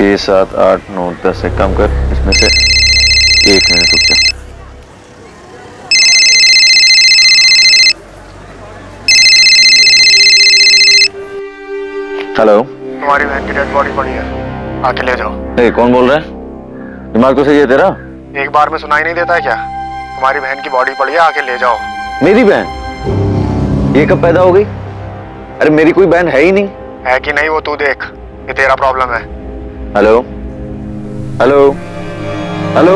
6, 7, 8, 9, 10 एक काम कर, इसमें से 1 मिनट रुक जा। हेलो, तुम्हारी बहन की डेड बॉडी पड़ी है, आके ले जाओ। कौन बोल रहा है? दिमाग तो सही है तेरा? एक बार में सुनाई नहीं देता है क्या? तुम्हारी बहन की बॉडी पड़ी है, आके ले जाओ। मेरी बहन? ये कब पैदा हो गई? अरे मेरी कोई बहन है ही नहीं। है कि नहीं वो तू देख, ये तेरा प्रॉब्लम है। Hello hello hello,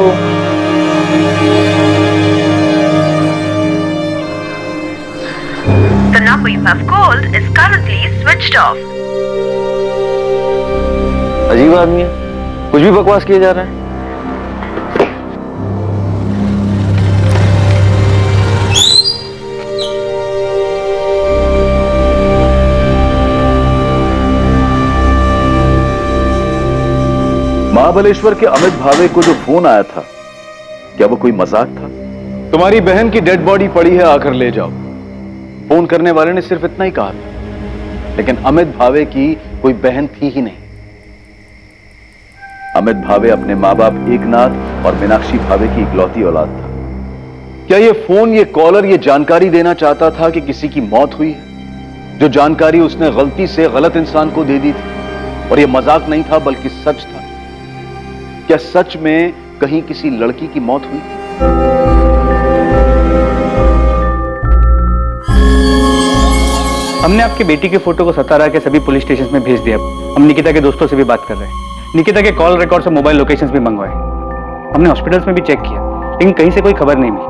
The number you have called is currently switched off. अजीब आदमी है, कुछ भी बकवास किए जा रहा है। महाबलेश्वर के अमित भावे को जो फोन आया था, क्या वो कोई मजाक था? तुम्हारी बहन की डेड बॉडी पड़ी है, आकर ले जाओ। फोन करने वाले ने सिर्फ इतना ही कहा था, लेकिन अमित भावे की कोई बहन थी ही नहीं। अमित भावे अपने मां बाप एकनाथ और मीनाक्षी भावे की इकलौती औलाद था। क्या ये फोन, ये कॉलर ये जानकारी देना चाहता था कि किसी की मौत हुई है? जो जानकारी उसने गलती से गलत इंसान को दे दी थी, और ये मजाक नहीं था बल्कि सच था। क्या सच में कहीं किसी लड़की की मौत हुई? हमने आपकी बेटी के फोटो को सतारा के सभी पुलिस स्टेशन में भेज दिया। हम निकिता के दोस्तों से भी बात कर रहे हैं। निकिता के कॉल रिकॉर्ड से मोबाइल लोकेशंस भी मंगवाए। हमने हॉस्पिटल्स में भी चेक किया, लेकिन कहीं से कोई खबर नहीं मिली।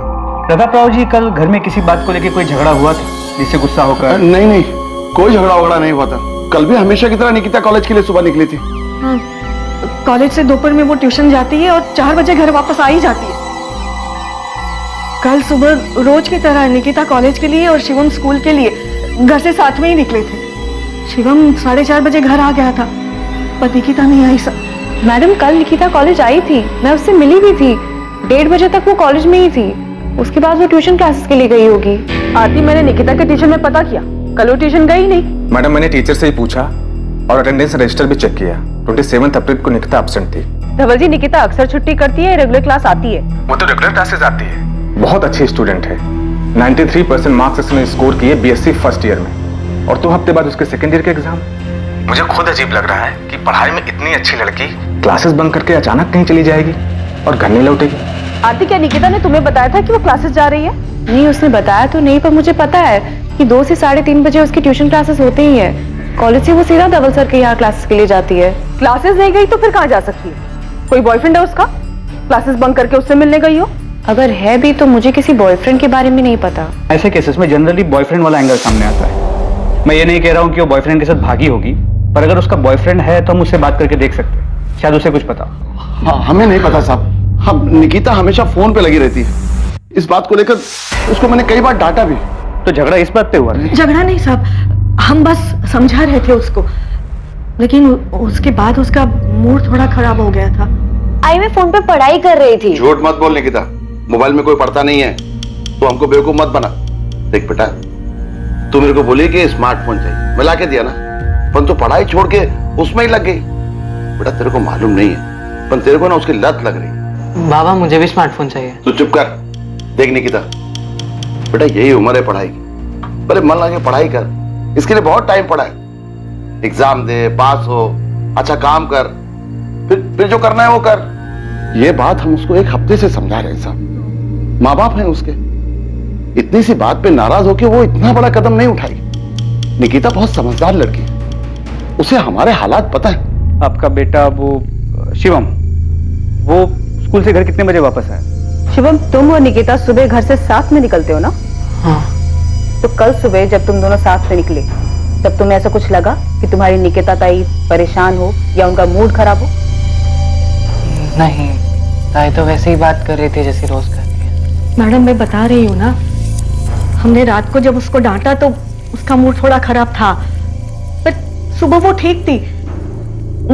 प्रताप राव जी, कल घर में किसी बात को लेकर कोई झगड़ा हुआ था जिससे गुस्सा होकर? नहीं, कोई झगड़ा वगड़ा नहीं हुआ था। कल भी हमेशा की तरह निकिता कॉलेज के लिए सुबह निकली थी। हाँ, कॉलेज से दोपहर में वो ट्यूशन जाती है और 4 बजे घर वापस आ ही जाती है। कल सुबह रोज की तरह निकिता कॉलेज के लिए और शिवम स्कूल के लिए घर से साथ में ही निकले थे। शिवम 4:30 बजे घर आ गया था, पर निकिता नहीं आई। सर मैडम, कल निकिता कॉलेज आई थी, मैं उससे मिली भी थी। 1:30 बजे तक वो कॉलेज में ही थी। उसके बाद वो ट्यूशन क्लासेस के लिए गई होगी। आरती, मैंने निकिता के ट्यूशन में पता किया, कल वो ट्यूशन गई नहीं। मैडम, मैंने टीचर से ही पूछा और अटेंडेंस रजिस्टर भी चेक किया। 27 अप्रैल को निकिता एब्सेंट थी। धवल जी, निकिता अक्सर छुट्टी करती है, रेगुलर क्लास आती है? वो तो रेगुलर क्लासेस आती है। बहुत अच्छी स्टूडेंट है। 93% मार्क्स उसने स्कोर किए बीएससी फर्स्ट ईयर में, और 2 हफ्ते बाद उसके सेकेंड ईयर के एग्जाम। मुझे खुद अजीब लग रहा है कि पढ़ाई में इतनी अच्छी लड़की क्लासेस बंक करके अचानक कहीं चली जाएगी और घर नहीं लौटेगी। आरती, क्या निकिता ने तुम्हें बताया था कि वो क्लासेस जा रही है? नहीं, उसने बताया तो नहीं, पर मुझे पता है कि 2 से 3:30 बजे उसकी ट्यूशन क्लासेस होते ही है। कॉलेज से वो सीधा धवल सर के यहाँ क्लासेस के लिए जाती है। क्लासेस नहीं गई तो फिर कहाँ जा सकती है? कोई बॉयफ्रेंड है उसका? क्लासेस बंक करके उससे मिलने गई हो? अगर है भी तो मुझे किसी बॉयफ्रेंड के बारे में नहीं पता। ऐसे केसेस में जनरली बॉयफ्रेंड वाला एंगल सामने आता है। मैं ये नहीं कह रहा हूँ कि वो बॉयफ्रेंड के साथ भागी होगी, पर अगर उसका बॉयफ्रेंड है तो हम उससे बात करके देख सकते हैं, शायद उसे कुछ पता। हाँ, हमें नहीं पता साहब। हम निकिता हमेशा फोन पे लगी रहती है। इस बात को लेकर उसको मैंने कई बार डांटा भी। तो झगड़ा इस बात पे हुआ? झगड़ा नहीं साहब, हम बस समझा रहे थे उसको, लेकिन उसके बाद उसका मूड थोड़ा खराब हो गया था। आई मैं फोन पे पढ़ाई कर रही थी। झूठ मत बोल निकिता, मोबाइल में कोई पढ़ता नहीं है। तो हमको बेवकूफ मत बना। देख बेटा, तू मेरे को बोली कि स्मार्टफोन चाहिए, मैं लाके दिया ना, पर तू पढ़ाई छोड़ के उसमें ही लग गई। बेटा तेरे को मालूम नहीं है, पर तेरे को ना उसकी लत लग रही। बाबा, मुझे भी स्मार्टफोन चाहिए। तू चुप कर। देख निकिता, बेटा यही उम्र है पढ़ाई की। पहले मन लगा पढ़ाई कर, इसके लिए बहुत टाइम पड़ा है। एग्जाम दे, पास हो, अच्छा काम कर, फिर जो करना है वो कर। ये बात हम उसको 1 हफ्ते से समझा रहे हैं साहब। माँ बाप हैं उसके, इतनी सी बात पे नाराज होकर वो इतना बड़ा कदम नहीं उठाई। निकिता बहुत समझदार लड़की है, उसे हमारे हालात पता है। आपका बेटा वो शिवम, वो स्कूल से घर कितने बजे वापस आया? शिवम, तुम और निकिता सुबह घर से साथ में निकलते हो ना? हाँ। तो कल सुबह जब तुम दोनों साथ में निकले, तब तुम्हें ऐसा कुछ लगा कि तुम्हारी निकिता ताई परेशान हो या उनका मूड खराब हो? नहीं, ताई तो वैसे ही बात कर रही थी जैसे रोज करती है। मैडम, मैं बता रही हूँ ना, हमने रात को जब उसको डांटा तो उसका मूड थोड़ा खराब था, पर सुबह वो ठीक थी।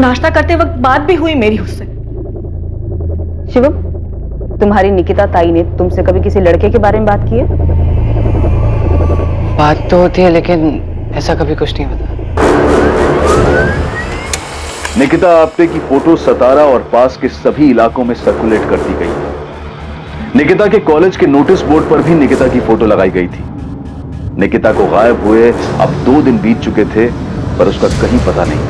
नाश्ता करते वक्त बात भी हुई मेरी उससे। शिवम, तुम्हारी निकिता ताई ने तुमसे कभी किसी लड़के के बारे में बात की है? बात तो होती है, लेकिन ऐसा कभी कुछ नहीं होता। निकिता आप्टे की फोटो सतारा और पास के सभी इलाकों में सर्कुलेट कर दी गई। निकिता के कॉलेज के नोटिस बोर्ड पर भी निकिता की फोटो लगाई गई थी। निकिता को गायब हुए अब 2 दिन बीत चुके थे, पर उसका कहीं पता नहीं।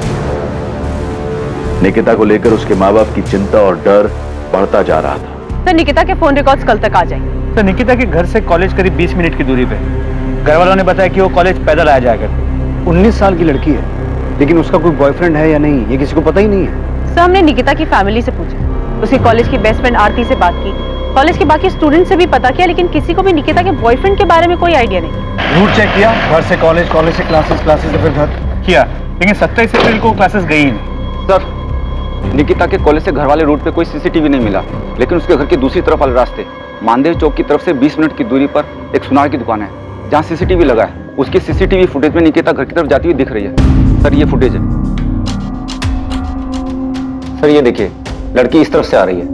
निकिता को लेकर उसके माँ बाप की चिंता और डर बढ़ता जा रहा था। सर, निकिता के फोन रिकॉर्ड्स कल तक आ जाएंगे। सर, निकिता के घर से कॉलेज करीब 20 मिनट की दूरी पे। घर वालों ने बताया कि वो कॉलेज पैदल आया जाया करती। 19 साल की लड़की है, लेकिन उसका कोई बॉयफ्रेंड है या नहीं ये किसी को पता ही नहीं है। सर, हमने निकिता की फैमिली से पूछा, उसकी कॉलेज की बेस्ट फ्रेंड आरती से बात की, कॉलेज के बाकी स्टूडेंट से भी पता किया, लेकिन किसी को भी निकिता के बॉयफ्रेंड के बारे में कोई आइडिया नहीं। रूट चेक किया, घर से कॉलेज, कॉलेज से क्लासेस, क्लासेस से फिर घर किया, लेकिन 27 अप्रैल को क्लासेस गई ही नहीं। सर, निकिता के कॉलेज से घर वाले रूट पे कोई सीसीटीवी नहीं मिला, लेकिन उसके घर की दूसरी तरफ वाले रास्ते मानदेव चौक की तरफ से 20 मिनट की दूरी पर एक सुनार की दुकान है जहाँ सीसीटीवी लगा है। उसकी सीसीटीवी फुटेज में निकिता घर की तरफ जाती हुई दिख रही है। सर, ये फुटेज है। सर, ये देखिए, लड़की इस तरफ से आ रही है।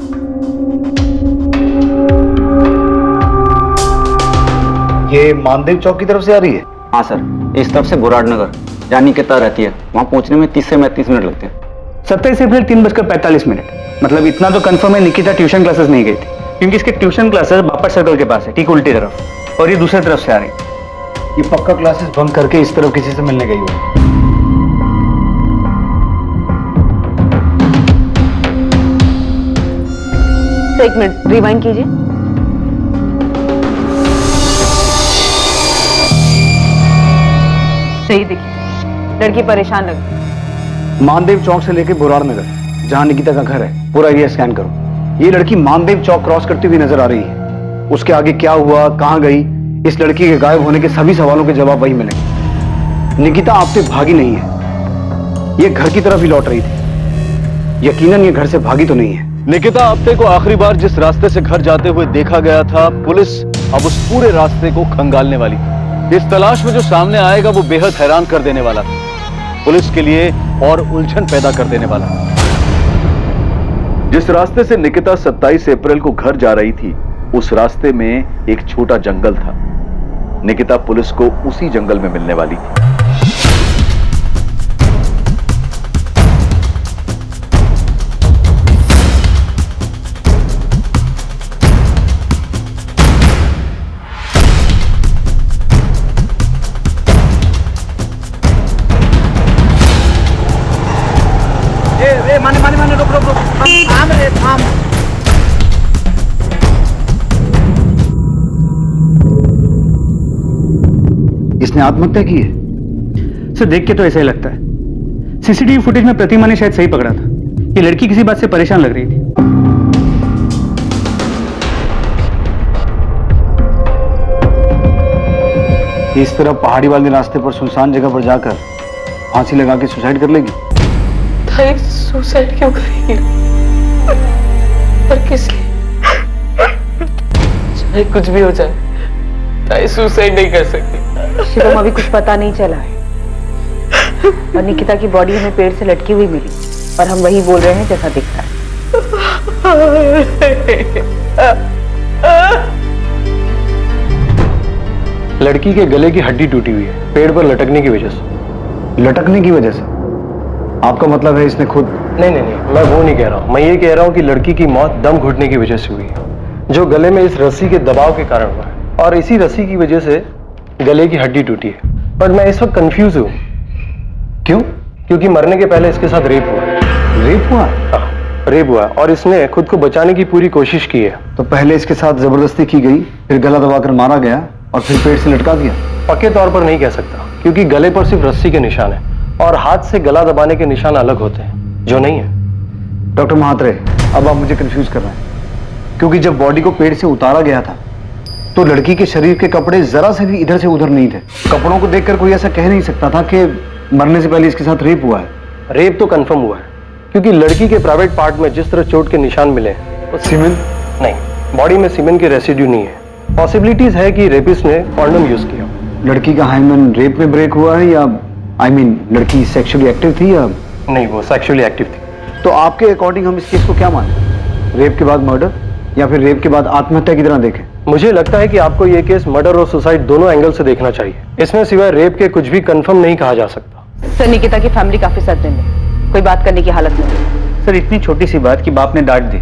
ये मानदेव चौक की तरफ से आ रही है? हाँ सर, इस तरफ से बुराड़ नगर जहाँ निकिता रहती है, वहाँ पहुँचने में 30 से 35 मिनट लगते हैं। 27 अप्रैल 3:45, मतलब इतना तो कंफर्म है निकिता ट्यूशन क्लासेस नहीं गई थी, क्योंकि इसके ट्यूशन क्लासेस बापर सर्कल के पास है, ठीक उल्टी तरफ, और ये दूसरी तरफ से आ रही है। ये पक्का क्लासेस बंक करके इस तरफ किसी से मिलने गई हो। तो 1 मिनट रिवाइंड कीजिए। सही देखिए, लड़की परेशान लग रही। मानदेव चौक से लेके बुराड़ नगर, जहां निकिता का घर है, पूरा एरिया स्कैन करो। ये लड़की मानदेव चौक क्रॉस करती हुई नजर आ रही है। उसके आगे क्या हुआ, कहां गई, इस लड़की के गायब होने के सभी सवालों के जवाब वही मिलेंगे। निकिता आपसे भागी नहीं है, ये घर की तरफ ही लौट रही थी। यकीनन ये घर से भागी तो नहीं है। निकिता आप्टे को आखिरी बार जिस रास्ते से घर जाते हुए देखा गया था, पुलिस अब उस पूरे रास्ते को खंगालने वाली थी। इस तलाश में जो सामने आएगा वो बेहद हैरान कर देने वाला था, पुलिस के लिए और उलझन पैदा कर देने वाला। जिस रास्ते से निकिता 27 अप्रैल को घर जा रही थी, उस रास्ते में एक छोटा जंगल था। निकिता पुलिस को उसी जंगल में मिलने वाली थी। माने रुक रुक रुक, थाम रे थाम। इसने आत्महत्या की है? सर, देख के तो ऐसा ही लगता है। सीसीटीवी फुटेज में प्रतिमा ने शायद सही पकड़ा था। ये लड़की किसी बात से परेशान लग रही थी। इस तरह पहाड़ी वाले रास्ते पर सुनसान जगह पर जाकर फांसी लगा के सुसाइड कर लेगी? सुसाइड क्यों करेंगे? पर किस लिए? चाहे कुछ भी हो जाए, ताई सुसाइड नहीं कर सकती। शिवम, अभी कुछ पता नहीं चला है, और निकिता की बॉडी हमें पेड़ से लटकी हुई मिली, और हम वही बोल रहे हैं जैसा दिख रहा है। लड़की के गले की हड्डी टूटी हुई है, पेड़ पर लटकने की वजह से। लटकने की वजह से? आपका मतलब है इसने खुद? नहीं, मैं वो नहीं कह रहा हूँ। मैं ये कह रहा हूँ कि लड़की की मौत दम घुटने की वजह से हुई है, जो गले में इस रस्सी के दबाव के कारण हुआ है, और इसी रस्सी की वजह से गले की हड्डी टूटी है। पर मैं इस वक्त कंफ्यूज हूँ। क्यों? क्योंकि मरने के पहले इसके साथ रेप हुआ। रेप हुआ? हाँ, रेप हुआ, और इसने खुद को बचाने की पूरी कोशिश की है। तो पहले इसके साथ जबरदस्ती की गई, फिर गला दबाकर मारा गया, और फिर पेड़ से लटका दिया? पक्के तौर पर नहीं कह सकता, क्योंकि गले पर सिर्फ रस्सी के निशान है, और हाथ से गला दबाने के निशान अलग होते हैं, जो नहीं है। डॉक्टर महात्रे, अब आप मुझे कंफ्यूज कर रहे हैं, क्योंकि जब बॉडी को पेड़ से उतारा गया था तो लड़की के शरीर के कपड़े जरा से भी इधर से उधर नहीं थे। कपड़ों को देखकर कोई ऐसा कह नहीं सकता था कि मरने से पहले इसके साथ रेप हुआ है। रेप तो कंफर्म हुआ है, क्योंकि लड़की के प्राइवेट पार्ट में जिस तरह चोट के निशान मिले, तो सीमेन? नहीं, बॉडी में सीमेन के रेसिड्यू नहीं है। पॉसिबिलिटीज है कि रेपिस्ट ने कॉन्डम यूज किया। लड़की का हाइमन रेप में ब्रेक हुआ है, या लड़की सेक्सुअली एक्टिव थी या नहीं? वो सेक्सुअली एक्टिव थी। तो आपके अकॉर्डिंग हम इस केस को क्या माने? रेप के बाद मर्डर, या फिर रेप के बाद आत्महत्या की तरह देखें? मुझे लगता है कि आपको ये केस मर्डर और सुसाइड दोनों एंगल से देखना चाहिए। इसमें सिवाय रेप के कुछ भी कंफर्म नहीं कहा जा सकता। सर, निकिता की फैमिली काफी सदमे में, कोई बात करने की हालत में नहीं। सर इतनी छोटी सी बात कि बाप ने डांट दी,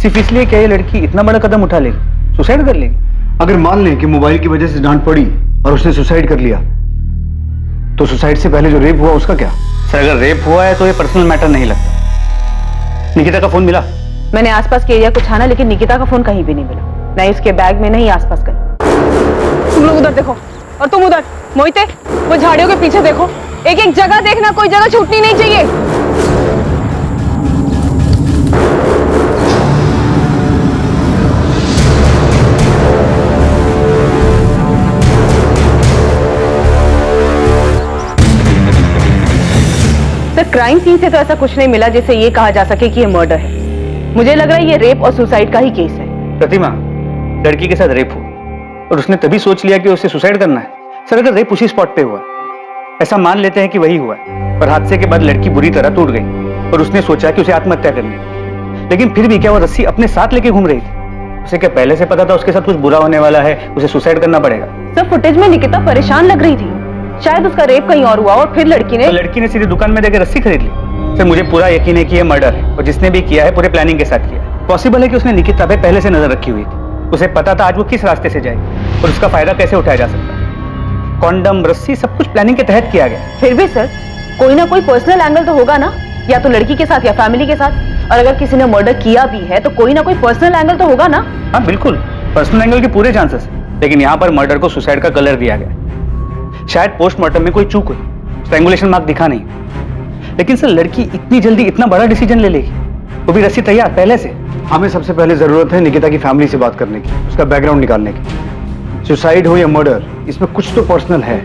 सिर्फ इसलिए क्या ये लड़की इतना बड़ा कदम उठा लेगी, सुसाइड कर लेगी? अगर मान लें कि मोबाइल की वजह से डांट पड़ी और उसने सुसाइड कर लिया, तो सुसाइड से पहले जो रेप हुआ उसका क्या? सर अगर रेप हुआ है तो ये पर्सनल मैटर नहीं लगता। निकिता का फोन मिला? मैंने आसपास के एरिया को छाना, लेकिन निकिता का फोन कहीं भी नहीं मिला, नहीं उसके बैग में, नहीं आसपास कहीं। तुम लोग उधर देखो और तुम उधर। मोहिते, वो झाड़ियों के पीछे देखो, एक एक जगह देखना, कोई जगह छूटनी नहीं चाहिए। सर क्राइम सीन से तो ऐसा कुछ नहीं मिला जिससे ये कहा जा सके कि ये मर्डर है। मुझे लग रहा है ये रेप और सुसाइड का ही केस है। प्रतिमा, लड़की के साथ रेप हुआ और उसने तभी सोच लिया कि उसे सुसाइड करना है। सर अगर रेप उसी स्पॉट पे हुआ, ऐसा मान लेते हैं कि वही हुआ, पर हादसे के बाद लड़की बुरी तरह टूट गई और उसने सोचा कि उसे आत्महत्या करनी है, लेकिन फिर भी क्या वो रस्सी अपने साथ लेके घूम रही थी? उसे क्या पहले से पता था उसके साथ कुछ बुरा होने वाला है, उसे सुसाइड करना पड़ेगा? सर फुटेज में निकिता परेशान लग रही थी, शायद उसका रेप कहीं और हुआ और फिर लड़की ने सीधे दुकान में जाकर रस्सी खरीद ली। सर मुझे पूरा यकीन है कि यह मर्डर है और जिसने भी किया है पूरे प्लानिंग के साथ किया है। पॉसिबल है कि उसने निकिता पे पहले से नजर रखी हुई थी, उसे पता था आज वो किस रास्ते से जाएगी और उसका फायदा कैसे उठाया जा सकता है। कॉन्डम, रस्सी, सब कुछ प्लानिंग के तहत किया गया। फिर भी सर कोई ना कोई पर्सनल एंगल तो होगा ना, या तो लड़की के साथ या फैमिली के साथ, और अगर किसी ने मर्डर किया भी है तो कोई ना कोई पर्सनल एंगल तो होगा ना। हाँ बिल्कुल, पर्सनल एंगल के पूरे चांसेस, लेकिन यहाँ पर मर्डर को सुसाइड का कलर दिया गया। शायद पोस्टमार्टम में कोई चूक हुई, स्ट्रैंगुलेशन मार्क दिखा नहीं, लेकिन सर लड़की इतनी जल्दी इतना बड़ा डिसीजन ले लेगी, वो भी रस्सी तैयार पहले से? हमें सबसे पहले जरूरत है निकिता की फैमिली से बात करने की, उसका बैकग्राउंड निकालने की। सुसाइड हो या मर्डर, इसमें कुछ तो पर्सनल है।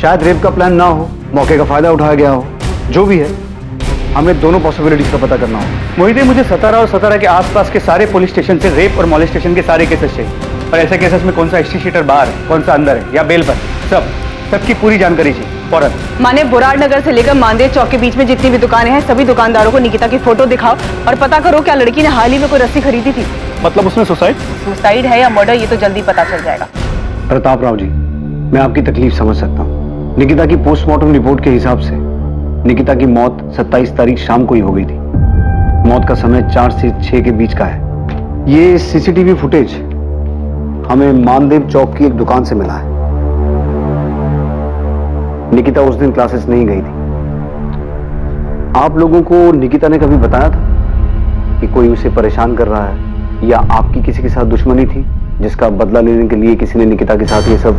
शायद रेप का प्लान ना हो, मौके का फायदा उठाया गया हो, जो भी है हमें दोनों पॉसिबिलिटीज का पता करना हो। मोहिते, मुझे सतारा और सतारा के आसपास के सारे पुलिस स्टेशन से रेप और मॉलेस्टेशन के सारे केसेस चाहिए, और ऐसे केसेस में कौन सा हिस्ट्री शीटर बाहर है, कौन सा अंदर है या बेल पर, सबकी पूरी जानकारी चाहिए फौरन। माने बुराड़ नगर से लेकर मानदेव चौक के बीच में जितनी भी दुकानें हैं, सभी दुकानदारों को निकिता की फोटो दिखाओ और पता करो क्या लड़की ने हाल ही में कोई रस्सी खरीदी थी। मतलब उसने सुसाइड है या मर्डर, ये तो जल्दी पता चल जाएगा। प्रताप राव जी, मैं आपकी तकलीफ समझ सकता हूँ। निकिता की पोस्टमार्टम रिपोर्ट के हिसाब से निकिता की मौत 27 तारीख शाम को ही हो गई थी। मौत का समय 4 से 6 के बीच का है। ये सीसीटीवी फुटेज हमें मानदेव चौक की एक दुकान से मिला है। निकिता उस दिन क्लासेस नहीं गई थी। आप लोगों को निकिता ने कभी बताया था कि कोई उसे परेशान कर रहा है या आपकी किसी के साथ दुश्मनी थी जिसका बदला लेने के लिए किसी ने निकिता के साथ ये सब?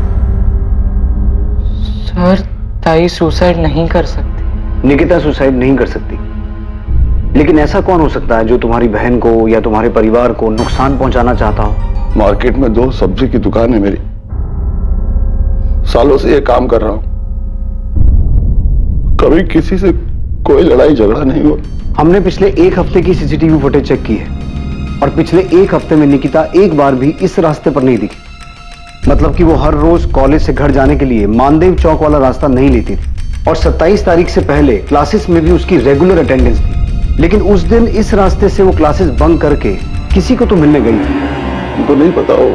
सर ताई सुसाइड नहीं कर सकती। निकिता सुसाइड नहीं कर सकती, लेकिन ऐसा कौन हो सकता है जो तुम्हारी बहन को या तुम्हारे परिवार को नुकसान पहुंचाना चाहता हो? मार्केट में 2 सब्जी की दुकान है मेरी, सालों से ये काम कर रहा हूं, कभी किसी से कोई लड़ाई झगड़ा नहीं हुआ। हमने पिछले 1 हफ्ते की सीसीटीवी फुटेज चेक की है और पिछले 1 हफ्ते में निकिता एक बार भी इस रास्ते पर नहीं दिखी। मतलब कि वो हर रोज कॉलेज से घर जाने के लिए मानदेव चौक वाला रास्ता नहीं लेती थी, और 27 तारीख से पहले क्लासेस में भी उसकी रेगुलर अटेंडेंस थी। लेकिन उस दिन इस रास्ते से वो क्लासेस बंक करके किसी को तो मिलने गई थी। हमको नहीं पता वो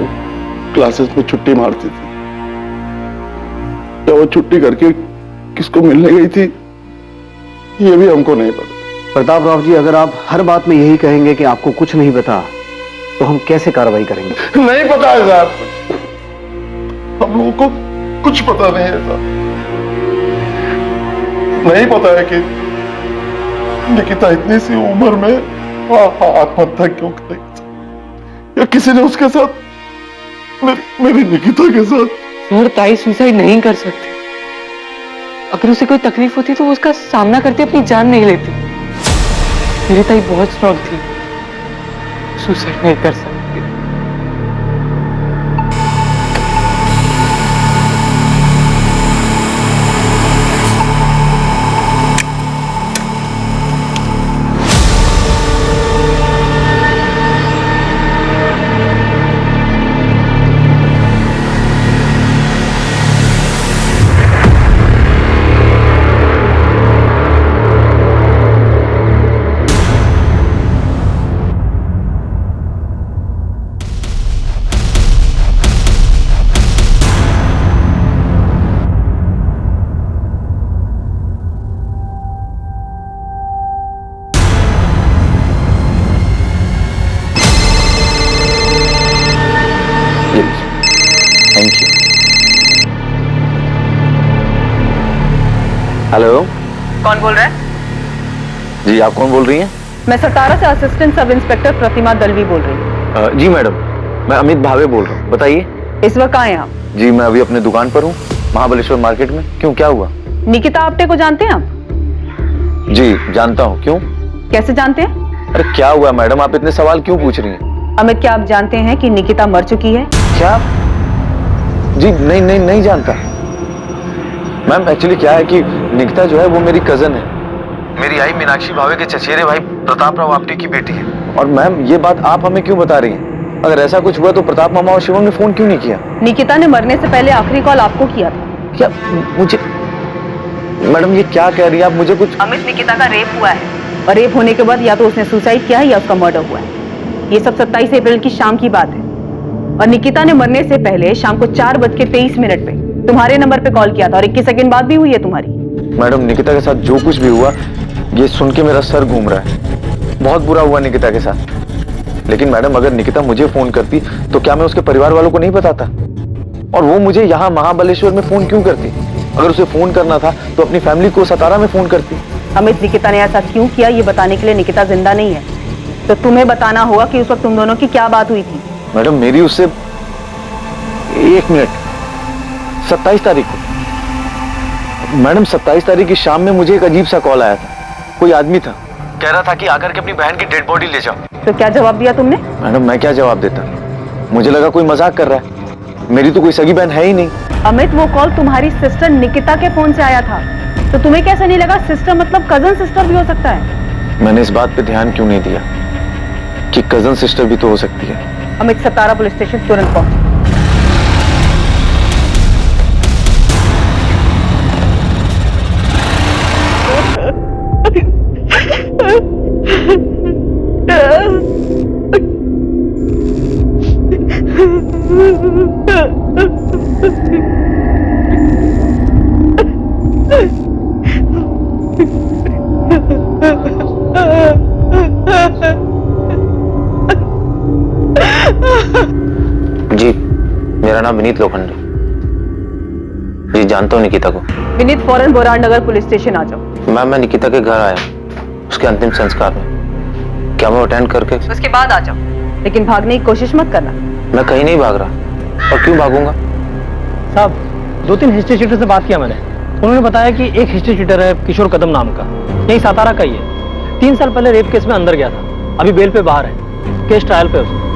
क्लासेस में छुट्टी मारती थी या वो छुट्टी करके किसको मिलने गई थी, ये भी हमको नहीं पता। प्रताप राव जी, अगर आप हर बात में यही कहेंगे कि आपको कुछ नहीं पता, तो हम कैसे कार्रवाई करेंगे? नहीं पता है साहब, हम लोगों को कुछ पता नहीं है साहब। नहीं पता है कि निकिता इतनी सी उम्र में आत्महत्या क्यों करेगी, या किसी ने उसके साथ मेरी निकिता के साथ। सर ताई सुसाइड नहीं कर सकती। अगर उसे कोई तकलीफ होती तो वो उसका सामना करती अपनी जान नहीं लेती। मेरी ताई बहुत स्ट्रांग थी, सुसाइड नहीं कर सकती। हेलो। कौन बोल रहा है? जी आप कौन बोल रही हैं? मैं सतारा से असिस्टेंट सब इंस्पेक्टर प्रतिमा दलवी बोल रही हूँ। जी मैडम, मैं अमित भावे बोल रहा हूँ, बताइए। इस वक्त कहाँ हैं आप? जी मैं अभी अपने दुकान पर हूँ, महाबलेश्वर मार्केट में। क्यों, क्या हुआ? निकिता आप्टे को जानते हैं आप? जी जानता हूँ। क्यों? कैसे जानते हैं? अरे क्या हुआ मैडम, आप इतने सवाल क्यों पूछ रही हैं? अमित, क्या आप जानते हैं कि निकिता मर चुकी है? क्या? जी नहीं नहीं नहीं जानता मैम। एक्चुअली क्या है कि निकिता जो है वो मेरी कजन है, मेरी आई मीनाक्षी भावे के चचेरे भाई प्रताप राव आप्टे की बेटी है। और मैम ये बात आप हमें क्यों बता रही हैं? अगर ऐसा कुछ हुआ तो प्रताप मामा और शिवम ने फोन क्यों नहीं किया? निकिता ने मरने से पहले आखिरी कॉल आपको किया था। क्या? मुझे मैडम ये क्या कह रही है आप? मुझे कुछ। अमित, निकिता का रेप हुआ है और रेप होने के बाद या तो उसने सुसाइड किया है या उसका मर्डर हुआ है। ये सब 27 अप्रैल की शाम की बात है और निकिता ने मरने से पहले शाम को 4:23 पे तुम्हारे नंबर पे कॉल किया था और 21 सेकंड बाद भी हुई है तुम्हारी। मैडम निकिता के साथ जो कुछ भी हुआ ये सुन के मेरा सर घूम रहा है। बहुत बुरा हुआ निकिता के साथ। लेकिन मैडम अगर निकिता मुझे फोन करती तो क्या मैं उसके परिवार वालों को नहीं बताता? और वो मुझे यहाँ महाबलेश्वर में फोन क्यों करती? अगर उसे फोन करना था तो अपनी फैमिली को सतारा में फोन करती। अमित, निकिता ने ऐसा क्यों किया ये बताने के लिए निकिता जिंदा नहीं है, तो तुम्हें बताना होगा कि उस वक्त तुम दोनों की क्या बात हुई थी। मैडम मेरी उससे 1 मिनट 27 तारीख को मैडम 27 तारीख की शाम में मुझे एक अजीब सा कॉल आया था। कोई आदमी था, कह रहा था कि आकर के अपनी बहन की डेड बॉडी ले जाओ। तो क्या जवाब दिया तुमने? मैडम मैं क्या जवाब देता? मुझे लगा कोई मजाक कर रहा है। मेरी तो कोई सगी बहन है ही नहीं। अमित, वो कॉल तुम्हारी सिस्टर निकिता के फोन से आया था, तो तुम्हें कैसे नहीं लगा सिस्टर मतलब कजन सिस्टर भी हो सकता है? मैंने इस बात पे ध्यान क्यों नहीं दिया कि कजन सिस्टर भी तो हो सकती है। अमित, सतारा पुलिस स्टेशन तुरंत पहुंचो। जी मेरा नाम विनीत लोखंडे। जी जानता हूँ निकिता को। विनीत, फौरन बोराड़ नगर पुलिस स्टेशन आ जाओ। मैम मैं निकिता के घर आया, उसके अंतिम संस्कार में। क्या मैं अटेंड करके? उसके बाद आ जाओ, लेकिन भागने की कोशिश मत करना। मैं कहीं नहीं भाग रहा। और क्यों भागूंगा? साहब 2-3 हिस्ट्री शीटर से बात किया मैंने। उन्होंने बताया कि एक हिस्ट्री शीटर है किशोर कदम नाम का, यही सातारा का ही है। 3 साल पहले रेप केस में अंदर गया था, अभी बेल पे बाहर है, केस ट्रायल पे उसका।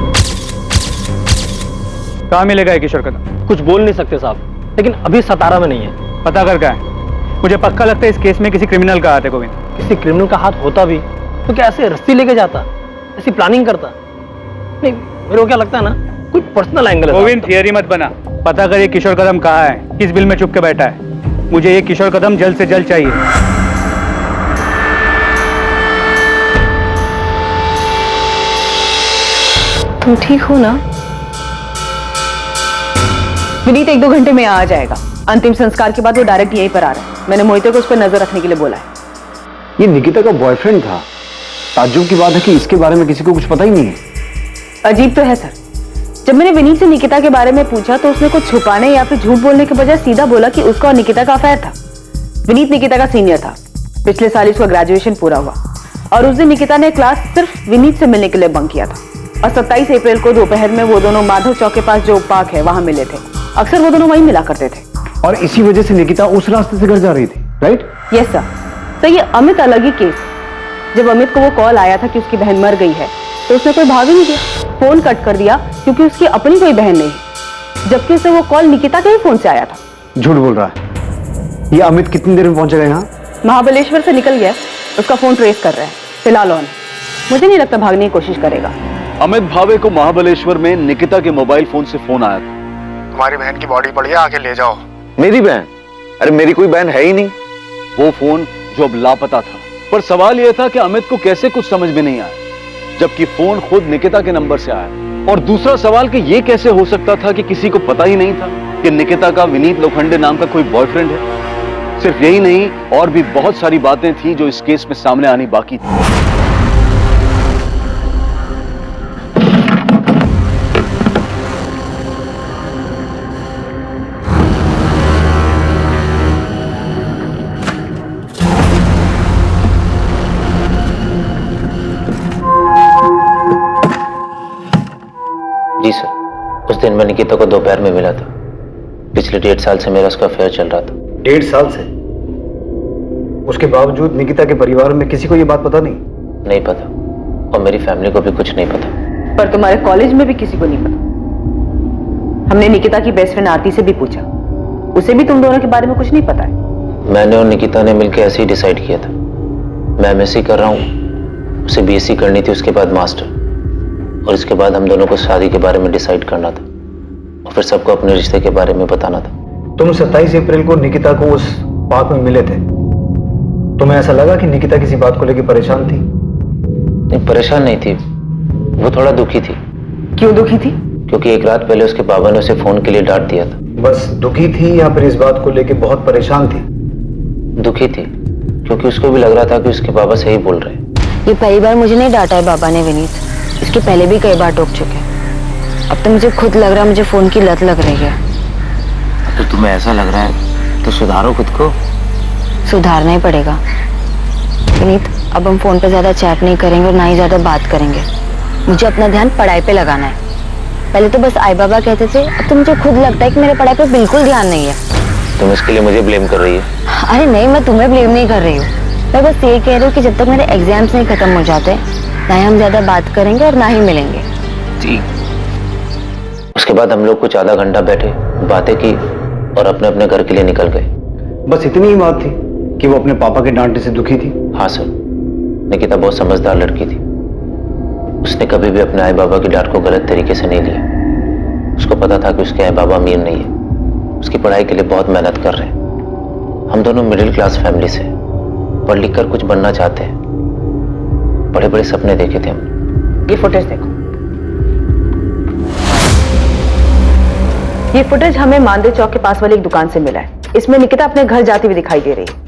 कहाँ मिलेगा ये किशोर कदम? कुछ बोल नहीं सकते साहब, लेकिन अभी सतारा में नहीं है। पता कर क्या है? मुझे पक्का लगता है इस केस में किसी क्रिमिनल का हाथ है। गोविंद, किसी क्रिमिनल का हाथ होता भी तो क्या ऐसे रस्सी लेके जाता, ऐसी प्लानिंग करता? नहीं, मेरे को क्या लगता है ना, कोई पर्सनल एंगल है। गोविंद थियरी मत बना, पता कर ये किशोर कदम कहाँ है, किस बिल में चुप के बैठा है। मुझे ये किशोर कदम जल्द से जल्द चाहिए। तुम ठीक हो ना? विनीत 1-2 घंटे में आ जाएगा। अंतिम संस्कार के बाद वो डायरेक्ट यहीं पर आ रहा है। मैंने मोहिते को उस पर नजर रखने के लिए बोला है। ये निकिता का बॉयफ्रेंड था। ताज्जुब की बात है कि इसके बारे में किसी को कुछ पता ही नहीं है। अजीब तो है सर। जब मैंने विनीत से निकिता के बारे में पूछा तो उसने कुछ छुपाने या फिर झूठ बोलने के बजाय सीधा बोला कि उसका और निकिता का अफेयर था। विनीत निकिता का सीनियर था, पिछले साल उसका ग्रेजुएशन पूरा हुआ और उस दिन निकिता ने क्लास सिर्फ विनीत से मिलने के लिए बंक किया था। और 27 अप्रैल को दोपहर में वो दोनों माधव चौक के पास जो पार्क है वहां मिले थे। अक्सर वो दोनों वहीं मिला करते थे। और इसी वजह से निकिता उस रास्ते से घर जा रही थी, राइट? Yes sir. तो ये अमित अलग ही केस। जब अमित को वो कॉल आया था कि उसकी बहन मर गई है तो उसने कोई भाव ही नहीं दिया, फोन कट कर दिया क्योंकि उसकी अपनी कोई बहन नहीं है, जबकि उसे वो कॉल निकिता के ही फोन से आया था। झूठ बोल रहा है। ये अमित कितनी देर में पहुंचेगा यहाँ? महाबलेश्वर से निकल गया, उसका फोन ट्रेस कर रहे हैं फिलहाल ऑन। मुझे नहीं लगता भागने की कोशिश करेगा। अमित भावे को महाबलेश्वर में निकिता के मोबाइल फोन से फोन आया था। तुम्हारी बहन की बॉडी पड़ी है, आके ले जाओ। मेरी बहन? अरे मेरी कोई बहन है ही नहीं। वो फोन जो अब लापता था, पर सवाल यह था कि अमित को कैसे कुछ समझ में नहीं आया, जबकि फोन खुद निकिता के नंबर से आया। और दूसरा सवाल कि यह कैसे हो सकता था कि किसी को पता ही नहीं था कि निकिता का विनीत लोखंडे नाम का कोई बॉयफ्रेंड है। सिर्फ यही नहीं, और भी बहुत सारी बातें थी जो इस केस में सामने आनी बाकी थी। जी सर, उस दिन मैं निकिता को दोपहर में मिला था। पिछले 1.5 साल से मेरा उसका अफेयर चल रहा था। 1.5 साल से? उसके बावजूद निकिता के परिवार में किसी को ये बात पता नहीं? नहीं पता, और मेरी फैमिली को भी कुछ नहीं पता। पर तुम्हारे कॉलेज में भी किसी को नहीं पता? हमने निकिता की बेस्ट फ्रेंड आरती से भी पूछा, उसे भी तुम दोनों के बारे में कुछ नहीं पता है। मैंने और निकिता ने मिलकर ऐसे ही डिसाइड किया था। मैं एमएससी कर रहा हूँ, उसे बीएससी करनी थी, उसके बाद मास्टर, और इसके बाद हम दोनों को शादी के बारे में डिसाइड करना था और फिर सबको अपने रिश्ते के बारे में बताना था। तुम 27 अप्रैल को निकिता को उस पार्क में मिले थे। तुम्हें ऐसा लगा कि निकिता किसी बात को लेकर परेशान थी? नहीं, परेशान नहीं थी, वो थोड़ा दुखी थी। क्यों दुखी थी? क्योंकि एक रात पहले उसके पापा ने उसे फोन के लिए डांट दिया था। बस दुखी थी या फिर इस बात को लेकर बहुत परेशान थी? दुखी थी, क्योंकि उसको भी लग रहा था कि उसके पापा सही बोल रहे हैं। ये पहली बार मुझे नहीं डांटा है बाबा ने विनीत, इसके पहले भी कई बार टोक चुके हैं। अब तो मुझे खुद लग रहा है मुझे फोन की लत लग रही है। तो तुम्हें ऐसा लग रहा है तो सुधारो खुद को। सुधारना ही पड़ेगा विनीत। अब हम फोन पे ज्यादा चैट नहीं करेंगे और ना ही ज्यादा बात करेंगे। मुझे अपना ध्यान पढ़ाई पे लगाना है। पहले तो बस आई बाबा कहते थे, अब तो मुझे खुद लगता है कि मेरे पढ़ाई पे बिल्कुल ध्यान नहीं है। तुम इसके लिए मुझे ब्लेम कर रही है? अरे नहीं, मैं तुम्हें ब्लेम नहीं कर रही हूँ। मैं बस ये कह रही हूँ कि जब तक मेरे एग्जाम्स नहीं खत्म हो जाते, ना ही हम ज्यादा बात करेंगे और ना ही मिलेंगे। ठीक। उसके बाद हम लोग कुछ आधा घंटा बैठे, बातें की और अपने अपने घर के लिए निकल गए। बस इतनी ही बात थी कि वो अपने पापा के डांटने से दुखी थी? हाँ सर, निकिता बहुत समझदार लड़की थी। उसने कभी भी अपने आई बाबा की डांट को गलत तरीके से नहीं लिया। उसको पता था कि उसके आई बाबा अमीर नहीं है, उसकी पढ़ाई के लिए बहुत मेहनत कर रहे हैं। हम दोनों मिडिल क्लास फैमिली से, पढ़ लिख कर कुछ बनना चाहते हैं। बड़े बड़े सपने देखे थे हम। ये फुटेज देखो। ये फुटेज हमें मानदेव चौक के पास वाली एक दुकान से मिला है। इसमें निकिता अपने घर जाती हुई दिखाई दे रही है।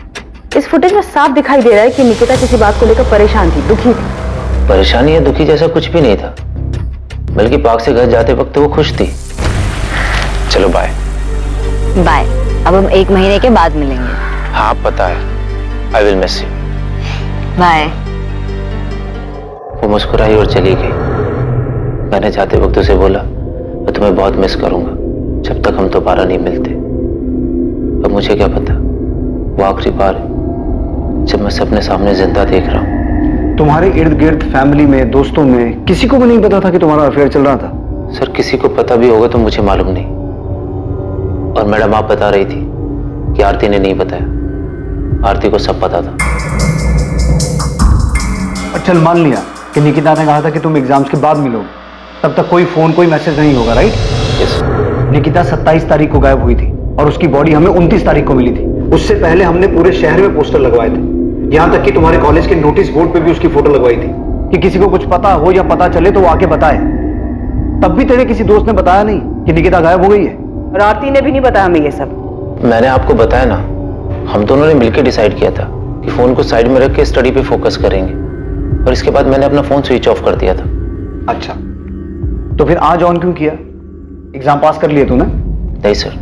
इस फुटेज में साफ दिखाई दे रहा है कि निकिता किसी बात को लेकर परेशान थी, दुखी थी। परेशानी या दुखी जैसा कुछ भी नहीं था, बल्कि पार्क से घर जाते वक्त वो खुश थी। चलो बाय। बाय। अब हम 1 महीने के बाद मिलेंगे। हाँ पता है, I will miss you. Bye. वो मुस्कुराई और चली गई। मैंने जाते वक्त उसे बोला, मैं तुम्हें बहुत मिस करूंगा जब तक हम दोबारा नहीं मिलते। अब मुझे क्या पता, वो आखिरी बार है जब मैं सपने सामने जिंदा देख रहा हूं। तुम्हारे इर्द गिर्द फैमिली में, दोस्तों में किसी को भी नहीं पता था कि तुम्हारा अफेयर चल रहा था? सर किसी को पता भी होगा तो मुझे मालूम नहीं। और मैडम आप बता रही थी कि आरती ने नहीं बताया। आरती को सब पता था। और चल मान लिया कि निकिता ने कहा था कि तुम एग्जाम्स के बाद मिलोगे, तब तक कोई फोन कोई मैसेज नहीं होगा, राइट? यस। निकिता 27 तारीख को गायब हुई थी और उसकी बॉडी हमें 29 तारीख को मिली थी। उससे पहले हमने पूरे शहर में पोस्टर लगवाए थे, यहाँ तक कि तुम्हारे कॉलेज के नोटिस बोर्ड पे भी उसकी फोटो लगवाई थी कि किसी को कुछ पता हो या पता चले तो वो आके बताए। तब भी तेरे किसी दोस्त ने बताया नहीं कि निकिता गायब हो गई है? और आरती ने भी नहीं बताया हमें ये सब। मैंने आपको बताया ना, हम दोनों ने मिलकर डिसाइड किया था कि फोन को साइड में रख के स्टडी पे फोकस करेंगे, और इसके बाद मैंने अपना फोन स्विच ऑफ कर दिया था। अच्छा, तो फिर आज ऑन क्यों किया? एग्जाम पास कर लिए तूने? नहीं सर,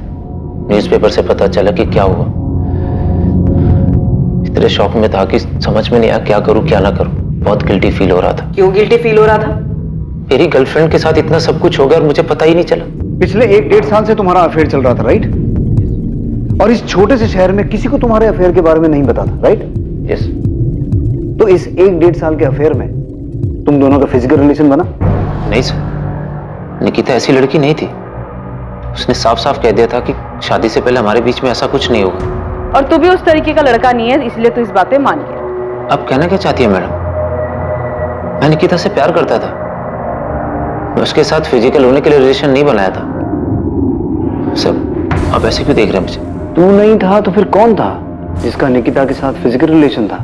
न्यूज़पेपर से पता चला कि क्या हुआ। इतने शौक में था कि समझ में नहीं आया क्या करूं क्या ना करूं। बहुत गिल्टी फील हो रहा था। क्यों गिल्टी फील हो रहा था? मेरी गर्लफ्रेंड के साथ इतना सब कुछ हो गया और मुझे पता ही नहीं चला। पिछले 1-1.5 साल से तुम्हारा अफेयर चल रहा था, राइट? और इस छोटे से शहर में किसी को तुम्हारे अफेयर के बारे में नहीं पता था, राइट? यस। तो इस 1-1.5 साल के अफेयर में तुम दोनों का फिजिकल रिलेशन बना? नहीं सर, निकिता ऐसी लड़की नहीं थी। उसने साफ साफ कह दिया था कि शादी से पहले हमारे बीच में ऐसा कुछ नहीं होगा। और तू भी उस तरीके का लड़का नहीं है, इसलिए तू इस बात पे मान गया। अब कहना क्या चाहती है मैडम? मैं निकिता से प्यार करता था। मैं उसके साथ फिजिकल होने के लिए रिलेशन नहीं बनाया था। सब आप ऐसे क्यों देख रहे हैं मुझे? तू नहीं था तो फिर कौन था जिसका निकिता के साथ फिजिकल रिलेशन था?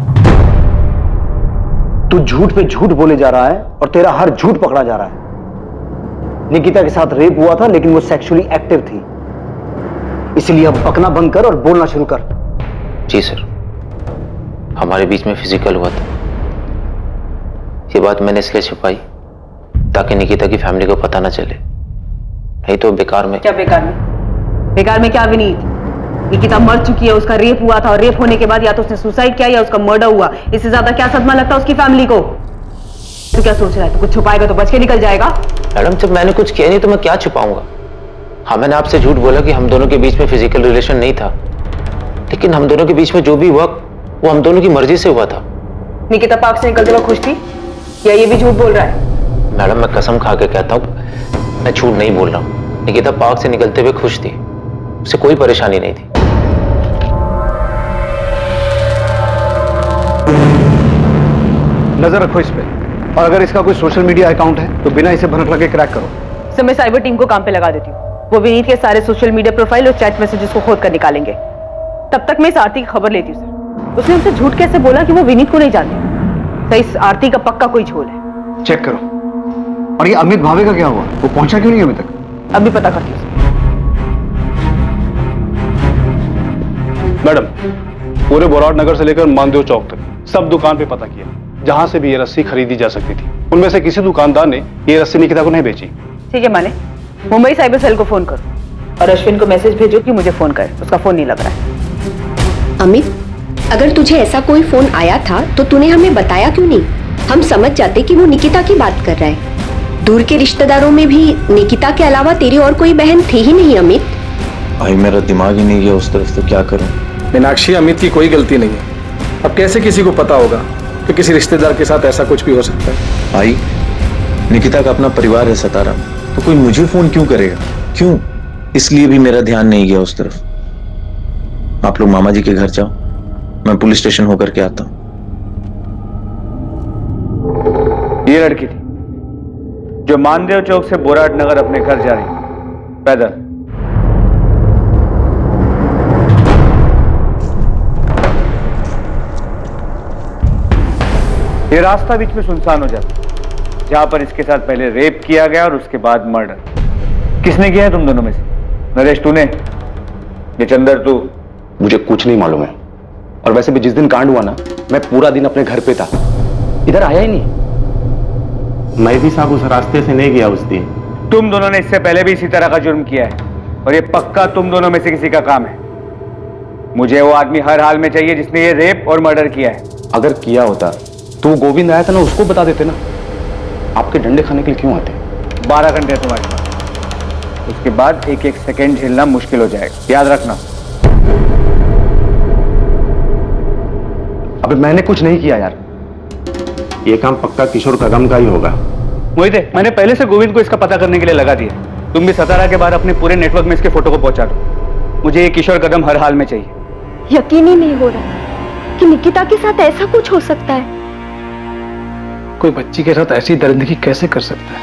तू झूठ पे झूठ बोले जा रहा है और तेरा हर झूठ पकड़ा जा रहा है। निकिता के साथ रेप हुआ था, लेकिन वो सेक्सुअली एक्टिव थी। इसलिए अब बकना बंद कर और बोलना शुरू कर। जी सर, हमारे बीच में फिजिकल हुआ था। ये बात मैंने इसलिए छुपाई ताकि निकिता की फैमिली को पता ना चले, नहीं तो बेकार में। क्या बेकार में? बेकार में क्या विनीत? निकिता मर चुकी है, उसका रेप हुआ था और रेप होने के बाद या तो उसने सुसाइड किया या उसका मर्डर हुआ। इससे ज्यादा क्या सदमा लगता है उसकी फैमिली को? तू क्या सोच रहा है? तू कुछ छुपाएगा तो बच के निकल जाएगा। मैडम जब मैंने कुछ किया नहीं तो मैं क्या छुपाऊंगा? हाँ मैंने आपसे झूठ बोला कि हम दोनों के बीच में फिजिकल रिलेशन नहीं था, लेकिन हम दोनों के बीच में जो भी हुआ वो हम दोनों की मर्जी से हुआ था। निकिता पार्क से निकलते वक्त खुश थी या ये भी झूठ बोल रहा है? मैडम मैं कसम खा के कहता हूँ मैं झूठ नहीं बोल रहा हूँ। निकिता पार्क से निकलते हुए खुश थी, उसे कोई परेशानी नहीं थी। नजर रखो इस पे, और अगर इसका कोई सोशल मीडिया अकाउंट है तो बिना इसे भनक लगे क्रैक करो। सर मैं साइबर टीम को काम पे लगा देती हूँ। वो विनीत के सारे सोशल मीडिया प्रोफाइल और चैट मैसेजेस को खोद कर निकालेंगे। तब तक मैं इस आरती की खबर लेती हूँ सर। उसने हमसे झूठ कैसे बोला कि वो विनीत को नहीं जानती? सर इस आरती का पक्का कोई झोल है। चेक करो। और ये अमित भावे का क्या हुआ? वो पहुंचा क्यों नहीं अभी तक? अभी पता करती हूँ। मैडम पूरे बोराड नगर से लेकर मानदेव चौक तक सब दुकान पे पता किया, जहां से भी ये रस्सी खरीदी जा सकती थी। उनमें से किसी दुकानदार ने ये रस्सी निकिता को नहीं बेची। ठीक है माने, मुंबई साइबर सेल को फोन करो और अश्विन को मैसेज भेजो कि मुझे फोन करे। उसका फोन नहीं लग रहा है। अमित, अगर तुझे ऐसा कोई फोन आया था तो तूने हमें बताया क्यों नहीं? हम समझ जाते कि वो निकिता की बात कर रहा है। दूर के रिश्तेदारों में भी निकिता के अलावा तेरी और कोई बहन थी ही नहीं अमित। भाई मेरा दिमाग ही नहीं गया उस तरफ, तो क्या करूं? मीनाक्षी, अमित की कोई गलती नहीं है। अब कैसे किसी को पता होगा कि किसी रिश्तेदार के साथ ऐसा कुछ भी हो सकता है? भाई निकिता का अपना परिवार है सतारा, तो कोई मुझे फोन क्यों करेगा? क्यों? इसलिए भी मेरा ध्यान नहीं गया उस तरफ। आप लोग मामा जी के घर जाओ, मैं पुलिस स्टेशन होकर के आता हूं। ये लड़की थी जो मानदेव चौक से बोराट नगर अपने घर जा रही पैदल। ये रास्ता बीच में सुनसान हो जाता, जहां पर इसके साथ पहले रेप किया गया और उसके बाद मर्डर। किसने किया है तुम दोनों में से? नरेश तूने? ये चंदर तू? मुझे कुछ नहीं मालूम है। और वैसे भी जिस दिन कांड हुआ ना, मैं पूरा दिन अपने घर पे था, इधर आया ही नहीं। मैं भी साहब उस रास्ते से नहीं गया उस दिन। तुम दोनों ने इससे पहले भी इसी तरह का जुर्म किया है और ये पक्का तुम दोनों में से किसी का काम है। मुझे वो आदमी हर हाल में चाहिए जिसने ये रेप और मर्डर किया है। अगर किया होता तो गोविंद आया था ना, उसको बता देते ना। आपके डंडे खाने के लिए क्यों आते? 12 घंटे है तुम्हारे पास, उसके बाद एक एक सेकेंड झेलना मुश्किल हो जाएगा, याद रखना। अबे मैंने कुछ नहीं किया यार। ये काम पक्का किशोर कदम का ही होगा। मोहित, मैंने पहले से गोविंद को इसका पता करने के लिए लगा दिया। तुम भी सतारा के बाद अपने पूरे नेटवर्क में इसके फोटो को पहुंचा दो। मुझे ये किशोर कदम हर हाल में चाहिए। यकीन ही नहीं हो रहा कि निकिता के साथ ऐसा कुछ हो सकता है। कोई बच्ची के साथ ऐसी दरिंदगी कैसे कर सकता है?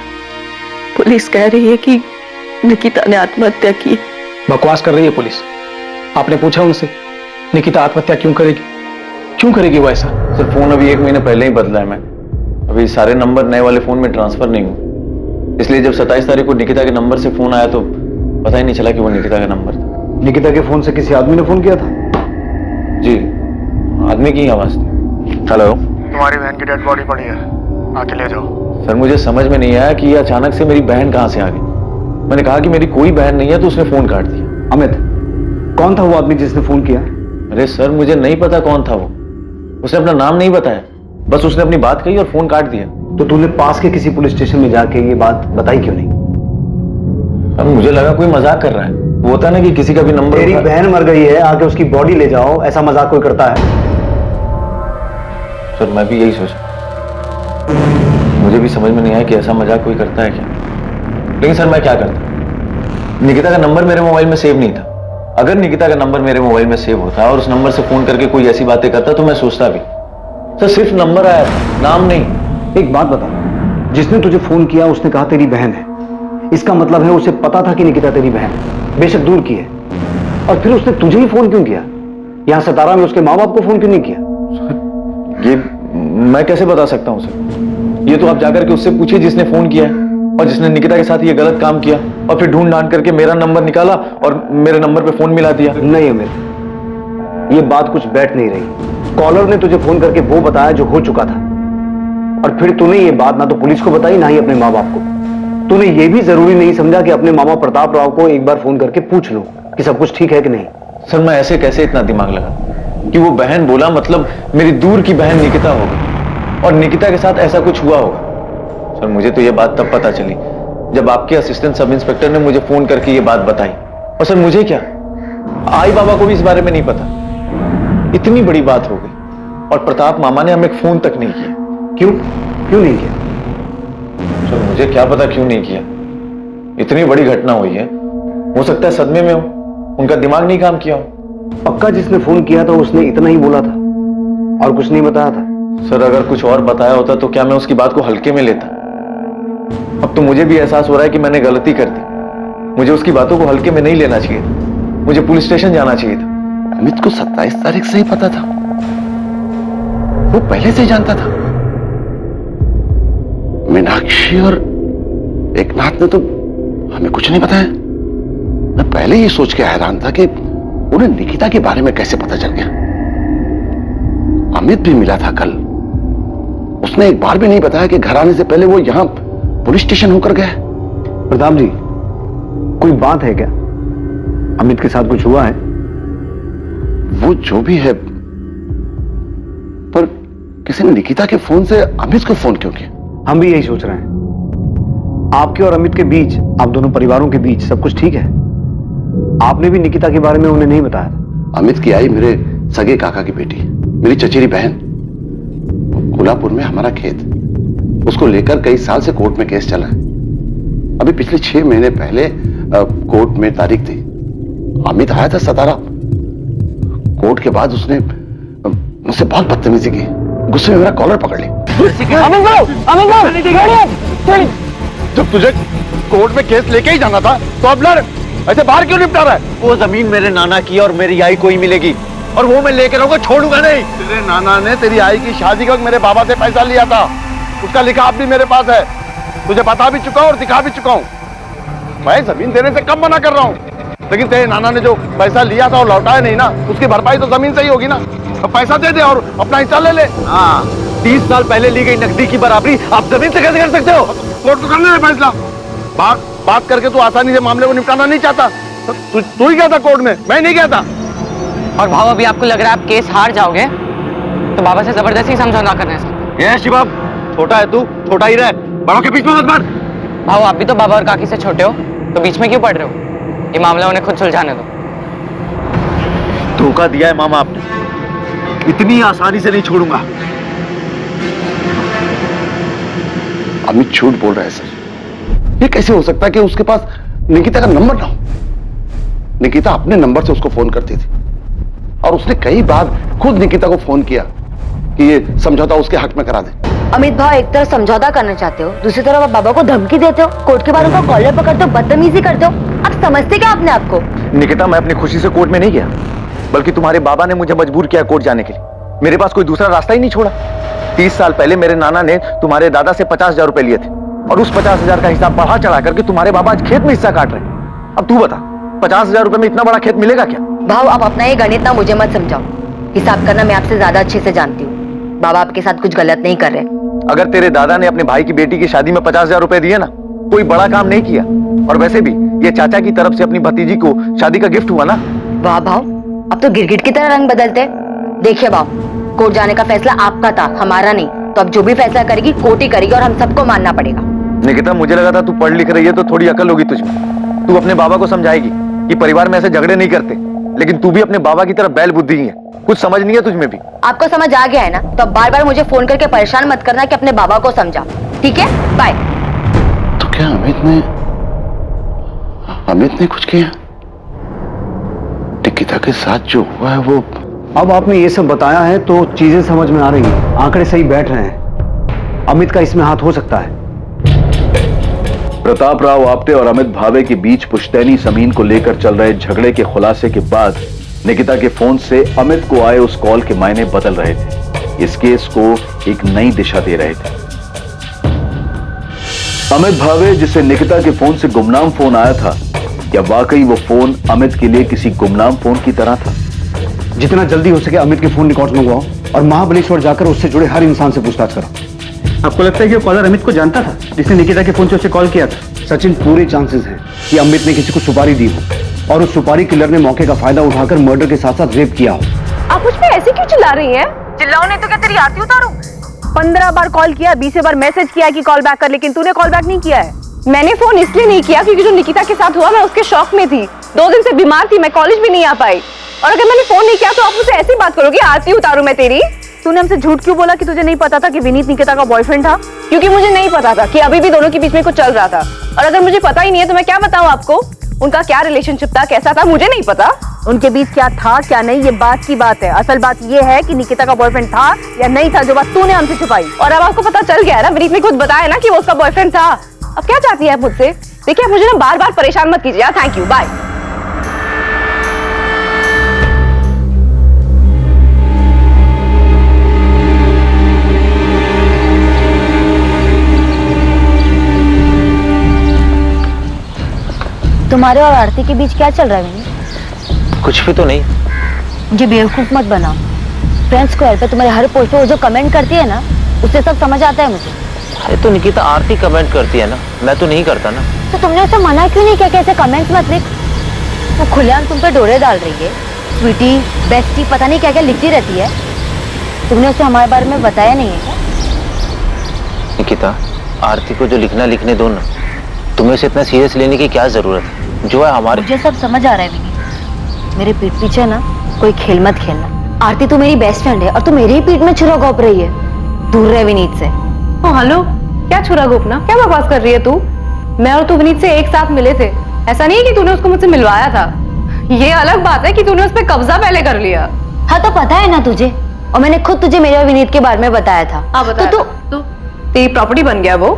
पुलिस कह रही है कि निकिता ने आत्महत्या की। बकवास कर रही है पुलिस। आपने पूछा उनसे निकिता आत्महत्या क्यों करेगी? क्यों करेगी वो ऐसा? सर फोन अभी 1 महीने पहले ही बदला है। मैं अभी सारे नंबर नए वाले फोन में ट्रांसफर नहीं हूँ, इसलिए जब 27 तारीख को निकिता के नंबर से फोन आया तो पता ही नहीं चला कि वो निकिता का नंबर था। निकिता के फोन से किसी आदमी ने फोन किया था? जी, आदमी की आवाज थी। हेलो, तुम्हारी बहन की डेड बॉडी पड़ी है, आके ले जाओ। सर मुझे समझ में नहीं आया कि ये अचानक से मेरी बहन कहां से आ गई। मैंने कहा कि मेरी कोई बहन नहीं है तो उसने फोन काट दिया। अमित, कौन था वो आदमी जिसने फोन किया? अरे सर मुझे नहीं पता कौन था वो, उसने अपना नाम नहीं बताया, बस उसने अपनी बात कही और फोन काट दिया। तो तूने पास के किसी पुलिस स्टेशन में जाके ये बात बताई क्यों नहीं? अब मुझे लगा कोई मजाक कर रहा है। वो होता ना कि किसी का भी नंबर। तेरी बहन मर गई है, आके उसकी बॉडी ले जाओ, ऐसा मजाक कोई करता है? सर मैं भी यही सोचा, मुझे भी समझ में नहीं आया कि ऐसा मजाक कोई करता है क्या। लेकिन सर मैं क्या करता? निकिता का नंबर मेरे मोबाइल में सेव नहीं था। अगर निकिता का नंबर मेरे मोबाइल में सेव होता और उस नंबर से फोन करके कोई ऐसी बातें करता तो मैं सोचता भी। सर सिर्फ नंबर आया था, नाम नहीं। एक बात बता, जिसने तुझे फोन किया उसने कहा तेरी बहन है, इसका मतलब है उसे पता था कि निकिता तेरी बहन है, बेशक दूर की है, और फिर उसने तुझे ही फोन क्यों किया? यहां सतारा में उसके माँ बाप को फोन क्यों नहीं किया? ये मैं कैसे बता सकता हूं सर? ये तो आप जाकर के उससे पूछिए जिसने फोन किया है और जिसने निकिता के साथ ये गलत काम किया और फिर ढूंढ ढांड करके मेरा नंबर निकाला और मेरे नंबर पे फोन मिला दिया। नहीं अमित, ये बात कुछ बैठ नहीं रही। कॉलर ने तुझे फोन करके वो बताया जो हो चुका था, और फिर तूने ये बात ना तो पुलिस को बताई ना ही अपने माँ बाप को। तूने ये भी जरूरी नहीं समझा कि अपने मामा प्रताप राव को एक बार फोन करके पूछ लो कि सब कुछ ठीक है कि नहीं। सर मैं ऐसे कैसे इतना दिमाग लगा कि वो बहन बोला मतलब मेरी दूर की बहन निकिता होगी और निकिता के साथ ऐसा कुछ हुआ होगा। सर मुझे तो ये बात तब पता चली जब आपके असिस्टेंट सब इंस्पेक्टर ने मुझे फोन करके ये बात बताई। और सर मुझे क्या, आई बाबा को भी इस बारे में नहीं पता। इतनी बड़ी बात हो गई और प्रताप मामा ने हमें फोन तक नहीं किया। क्यों नहीं किया? सर मुझे क्या पता क्यों नहीं किया। इतनी बड़ी घटना हुई है, हो सकता है सदमे में हो, उनका दिमाग नहीं काम किया हो। पक्का जिसने फोन किया था उसने इतना ही बोला था और कुछ नहीं बताया था? सर अगर कुछ और बताया होता तो क्या मैं उसकी बात को हल्के में लेता? अब तो मुझे भी एहसास हो रहा है कि मैंने गलती कर दी। मुझे उसकी बातों को हल्के में नहीं लेना चाहिए था। मुझे पुलिस स्टेशन जाना चाहिए था। अमित को 27 तारीख से ही पता था, वो पहले से ही जानता था। मीनाक्षी और एकनाथ ने तो हमें कुछ नहीं बताया। मैं पहले ही सोच के हैरान था कि उन्हें निकिता के बारे में कैसे पता चल गया। अमित भी मिला था कल, उसने एक बार भी नहीं बताया कि घर आने से पहले वो यहां पुलिस स्टेशन होकर गया। प्रताप जी, कोई बात है क्या? अमित के साथ कुछ हुआ है? वो जो भी है, पर किसी ने निकिता के फोन से अमित को फोन क्यों किया? हम भी यही सोच रहे हैं। आपके और अमित के बीच, आप दोनों परिवारों के बीच सब कुछ ठीक है? आपने भी निकिता के बारे में उन्हें नहीं बताया था? अमित की आई मेरे सगे काका की बेटी, मेरी चचेरी बहन। कोल्हापुर में हमारा खेत, उसको लेकर कई साल से कोर्ट में केस चला है। अभी पिछले 6 महीने पहले कोर्ट में तारीख थी। अमित आया था सतारा। कोर्ट के बाद उसने मुझसे बहुत बदतमीजी की, गुस्से में मेरा कॉलर पकड़ ली। जब तुझे कोर्ट में केस लेके ही जाना था तो अब लड़, ऐसे बाहर क्यों निपटा रहा है? वो जमीन मेरे नाना की और मेरी आई को ही मिलेगी और वो मैं लेकर रहूंगा, छोड़ूंगा नहीं। तेरे नाना ने तेरी आई की शादी के वक्त मेरे बाबा से पैसा लिया था, उसका लिखा भी मेरे पास है। तुझे बता भी चुका हूं और दिखा भी चुका हूं। मैं जमीन देने से कम मना कर रहा हूं, लेकिन तेरे नाना ने जो पैसा लिया था और लौटाया नहीं ना, उसकी भरपाई तो जमीन से ही होगी ना। अब पैसा दे दे और अपना हिस्सा ले ले। हाँ, 30 साल पहले ली गई नकदी की बराबरी आप जमीन से कैसे कर सकते हो? कोर्ट को करना है फैसला। बात करके तू आसानी से मामले को निपटाना नहीं चाहता। तू ही गया था कोर्ट में, मैं नहीं गया था। और भाव, अभी आपको लग रहा है आप केस हार जाओगे तो बाबा से जबरदस्ती समझौता करने से? ये शिवम, छोटा है तू, छोटा ही रह, बड़ों के बीच में मत मार। भाव, आप भी तो बाबा और काकी से छोटे हो, तो बीच में क्यों पड़ रहे हो? ये मामला उन्हें खुद सुलझाने दो। धोखा दिया है मामा आपने, इतनी आसानी से नहीं छोड़ूंगा। अमित झूठ बोल रहा है सर। ये कैसे हो सकता है कि उसके पास निकिता का नंबर ना हो? निकिता अपने नंबर से उसको फोन करती थी और उसने कई बार खुद निकिता को फोन किया कि ये समझौता उसके हक में करा दे। अमित भाव, एक तरफ समझौता करना चाहते हो, दूसरी तरफ आप बाबा को धमकी देते हो, कोर्ट के बाहर उनका कॉलर पकड़ते हो, बदतमीजी करते हो। आप समझते क्या अपने आप को? निकिता, मैं अपनी खुशी से कोर्ट में नहीं गया, बल्कि तुम्हारे बाबा ने मुझे मजबूर किया कोर्ट जाने के लिए। मेरे पास कोई दूसरा रास्ता ही नहीं छोड़ा। 30 साल पहले मेरे नाना ने तुम्हारे दादा से 50,000 रुपए लिए थे और उस 50,000 का हिसाब बढ़ा चढ़ा करके तुम्हारे बाबा आज खेत में हिस्सा काट रहे हैं। अब तू बता, 50,000 रुपए में इतना बड़ा खेत मिलेगा क्या? भाव, आप अपना ये गणित ना मुझे मत समझाओ। हिसाब करना मैं आपसे ज्यादा अच्छे से जानती हूँ। बाबा आपके साथ कुछ गलत नहीं कर रहे। अगर तेरे दादा ने अपने भाई की बेटी की शादी में 50,000 रुपए दिए ना, कोई बड़ा काम नहीं किया। और वैसे भी ये चाचा की तरफ से अपनी भतीजी को शादी का गिफ्ट हुआ ना। वाह भाव, अब तो गिरगिट की तरह रंग बदलते। देखिए भाव, कोर्ट जाने का फैसला आपका था, हमारा नहीं। तो अब जो भी फैसला करेगी कोर्ट ही करेगी और हम सबको मानना पड़ेगा। निकिता, मुझे लगा था तू पढ़ लिख रही है तो थोड़ी अकल होगी तुझमें। तू अपने बाबा को समझाएगी कि परिवार में ऐसे झगड़े नहीं करते, लेकिन तू भी अपने बाबा की तरह बैल बुद्धि ही है, कुछ समझ नहीं है तुझमें भी। आपको समझ आ गया है ना? तो अब बार बार मुझे फोन करके परेशान मत करना कि अपने बाबा को समझाओ, ठीक है? बाय। तो क्या अमित ने कुछ किया? निकिता के साथ जो हुआ है वो... अब आपने ये सब बताया है तो चीजें समझ में आ रही हैं, आंकड़े सही बैठ रहे हैं। अमित का इसमें हाथ हो सकता है। प्रताप राव आप्टे और अमित भावे के बीच पुश्तैनी जमीन को लेकर चल रहे झगड़े के खुलासे के बाद निकिता के फोन से अमित को आए उस कॉल के मायने बदल रहे थे, इस केस को एक नई दिशा दे रहे थे। अमित भावे, जिसे निकिता के फोन से गुमनाम फोन आया था, क्या वाकई वो फोन अमित के लिए किसी गुमनाम फोन की तरह था? जितना जल्दी हो सके अमित के फोन रिकॉर्ड्स मंगवाओ और महाबलेश्वर जाकर उससे जुड़े हर इंसान से पूछताछ करो। आपको लगता है कि वो कॉलर अमित को जानता था जिसने निकिता के फोन से उसे कॉल किया था? सचिन, पूरे चांसेस हैं कि अमित ने किसी को सुपारी दी हो और उस सुपारी किलर ने मौके का फायदा उठाकर मर्डर के साथ साथ रेप किया हो। आप मुझ पे ऐसे क्यों चिल्ला रही हैं? चिल्लाओ नहीं तो क्या तेरी आरती उतारूं? 15 बार कॉल किया, 20 बार मैसेज किया कि कॉल बैक कर, लेकिन तूने कॉल बैक नहीं किया है। मैंने फोन इसलिए नहीं किया क्योंकि जो निकिता के साथ हुआ मैं उसके शौक में थी। 2 दिन से बीमार थी, मैं कॉलेज भी नहीं आ पाई। और अगर मैंने फोन नहीं किया तो आप मुझसे ऐसी बात करोगे, आरती उतारू मैं तेरी। तूने हमसे झूठ क्यों बोला कि तुझे नहीं पता था कि विनीत निकिता का बॉयफ्रेंड था? क्योंकि मुझे नहीं पता था कि अभी भी दोनों के बीच में कुछ चल रहा था। और अगर मुझे पता ही नहीं है तो मैं क्या बताऊं आपको उनका क्या रिलेशनशिप था, कैसा था, मुझे नहीं पता। उनके बीच क्या था क्या नहीं ये बात की बात है। असल बात ये है कि निकिता का बॉयफ्रेंड था या नहीं था, जो बात तूने हमसे छुपाई। और अब आपको पता चल गया है ना, विनीत ने खुद बताया ना कि वो उसका बॉयफ्रेंड था। अब क्या चाहती है आप मुझसे? देखिए आप मुझे ना बार बार परेशान मत कीजिए। Thank you, bye. तुम्हारे और आरती के बीच क्या चल रहा है विनीत? कुछ भी तो नहीं। मुझे बेवकूफ मत बनाओ। फ्रेंड्स स्क्वायर पे तुम्हारे हर पोस्ट पे वो जो कमेंट करती है ना, उससे सब समझ आता है मुझे। अरे तो निकिता आरती कमेंट करती है ना, मैं तो नहीं करता ना। तो तुमने उसे मना क्यों नहीं किया कि ऐसे कमेंट्स मत लिख? वो खुलेआम तुम पे डोरे डाल रही है। स्वीटी, बेस्टी, पता नहीं क्या क्या लिखती रहती है। तुमने उसे हमारे बारे में बताया नहीं है क्या? निकिता, आरती को जो लिखना लिखने दो ना, तुम्हें उसे इतना सीरियस लेने की क्या जरूरत है? जो है हमारे। मुझे सब समझ आ रहा है विनीत। मेरे पीठ पीछे ना कोई खेल मत खेलना। आरती तू मेरी बेस्ट फ्रेंड है और तू मेरी ही पीठ में छुरा घोंप रही है। दूर रहे विनीत से। हेलो, क्या छुरा घोंपना? क्या बकवास कर रही है तू? मैं और तू विनीत से एक साथ मिले थे। ऐसा नहीं है कि तूने उसको मुझसे मिलवाया था। ये अलग बात है कि तूने उस पर कब्जा पहले कर लिया। हाँ तो पता है ना तुझे, और मैंने खुद तुझे मेरे और विनीत के बारे में बताया था। तो तू तेरी प्रॉपर्टी बन गया वो?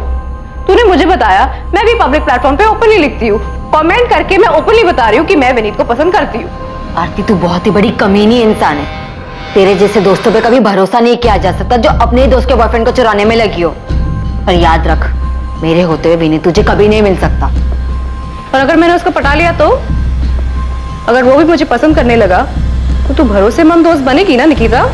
तूने मुझे बताया। मैं भी पब्लिक प्लेटफॉर्म पे ओपनली लिखती हूँ, कमेंट करके मैं ओपनली बता रही हूँ कि मैं विनीत को पसंद करती हूँ। आरती तू बहुत ही बड़ी कमीनी इंसान है। तेरे जैसे दोस्तों पे कभी भरोसा नहीं किया जा सकता जो अपने ही दोस्त के बॉयफ्रेंड को चुराने में लगी हो। पर याद रख, मेरे होते हुए विनीत तुझे कभी नहीं मिल सकता। और अगर मैंने उसको पटा लिया तो? अगर वो भी मुझे पसंद करने लगा तो तू भरोसेमंद दोस्त बनेगी ना निकिता?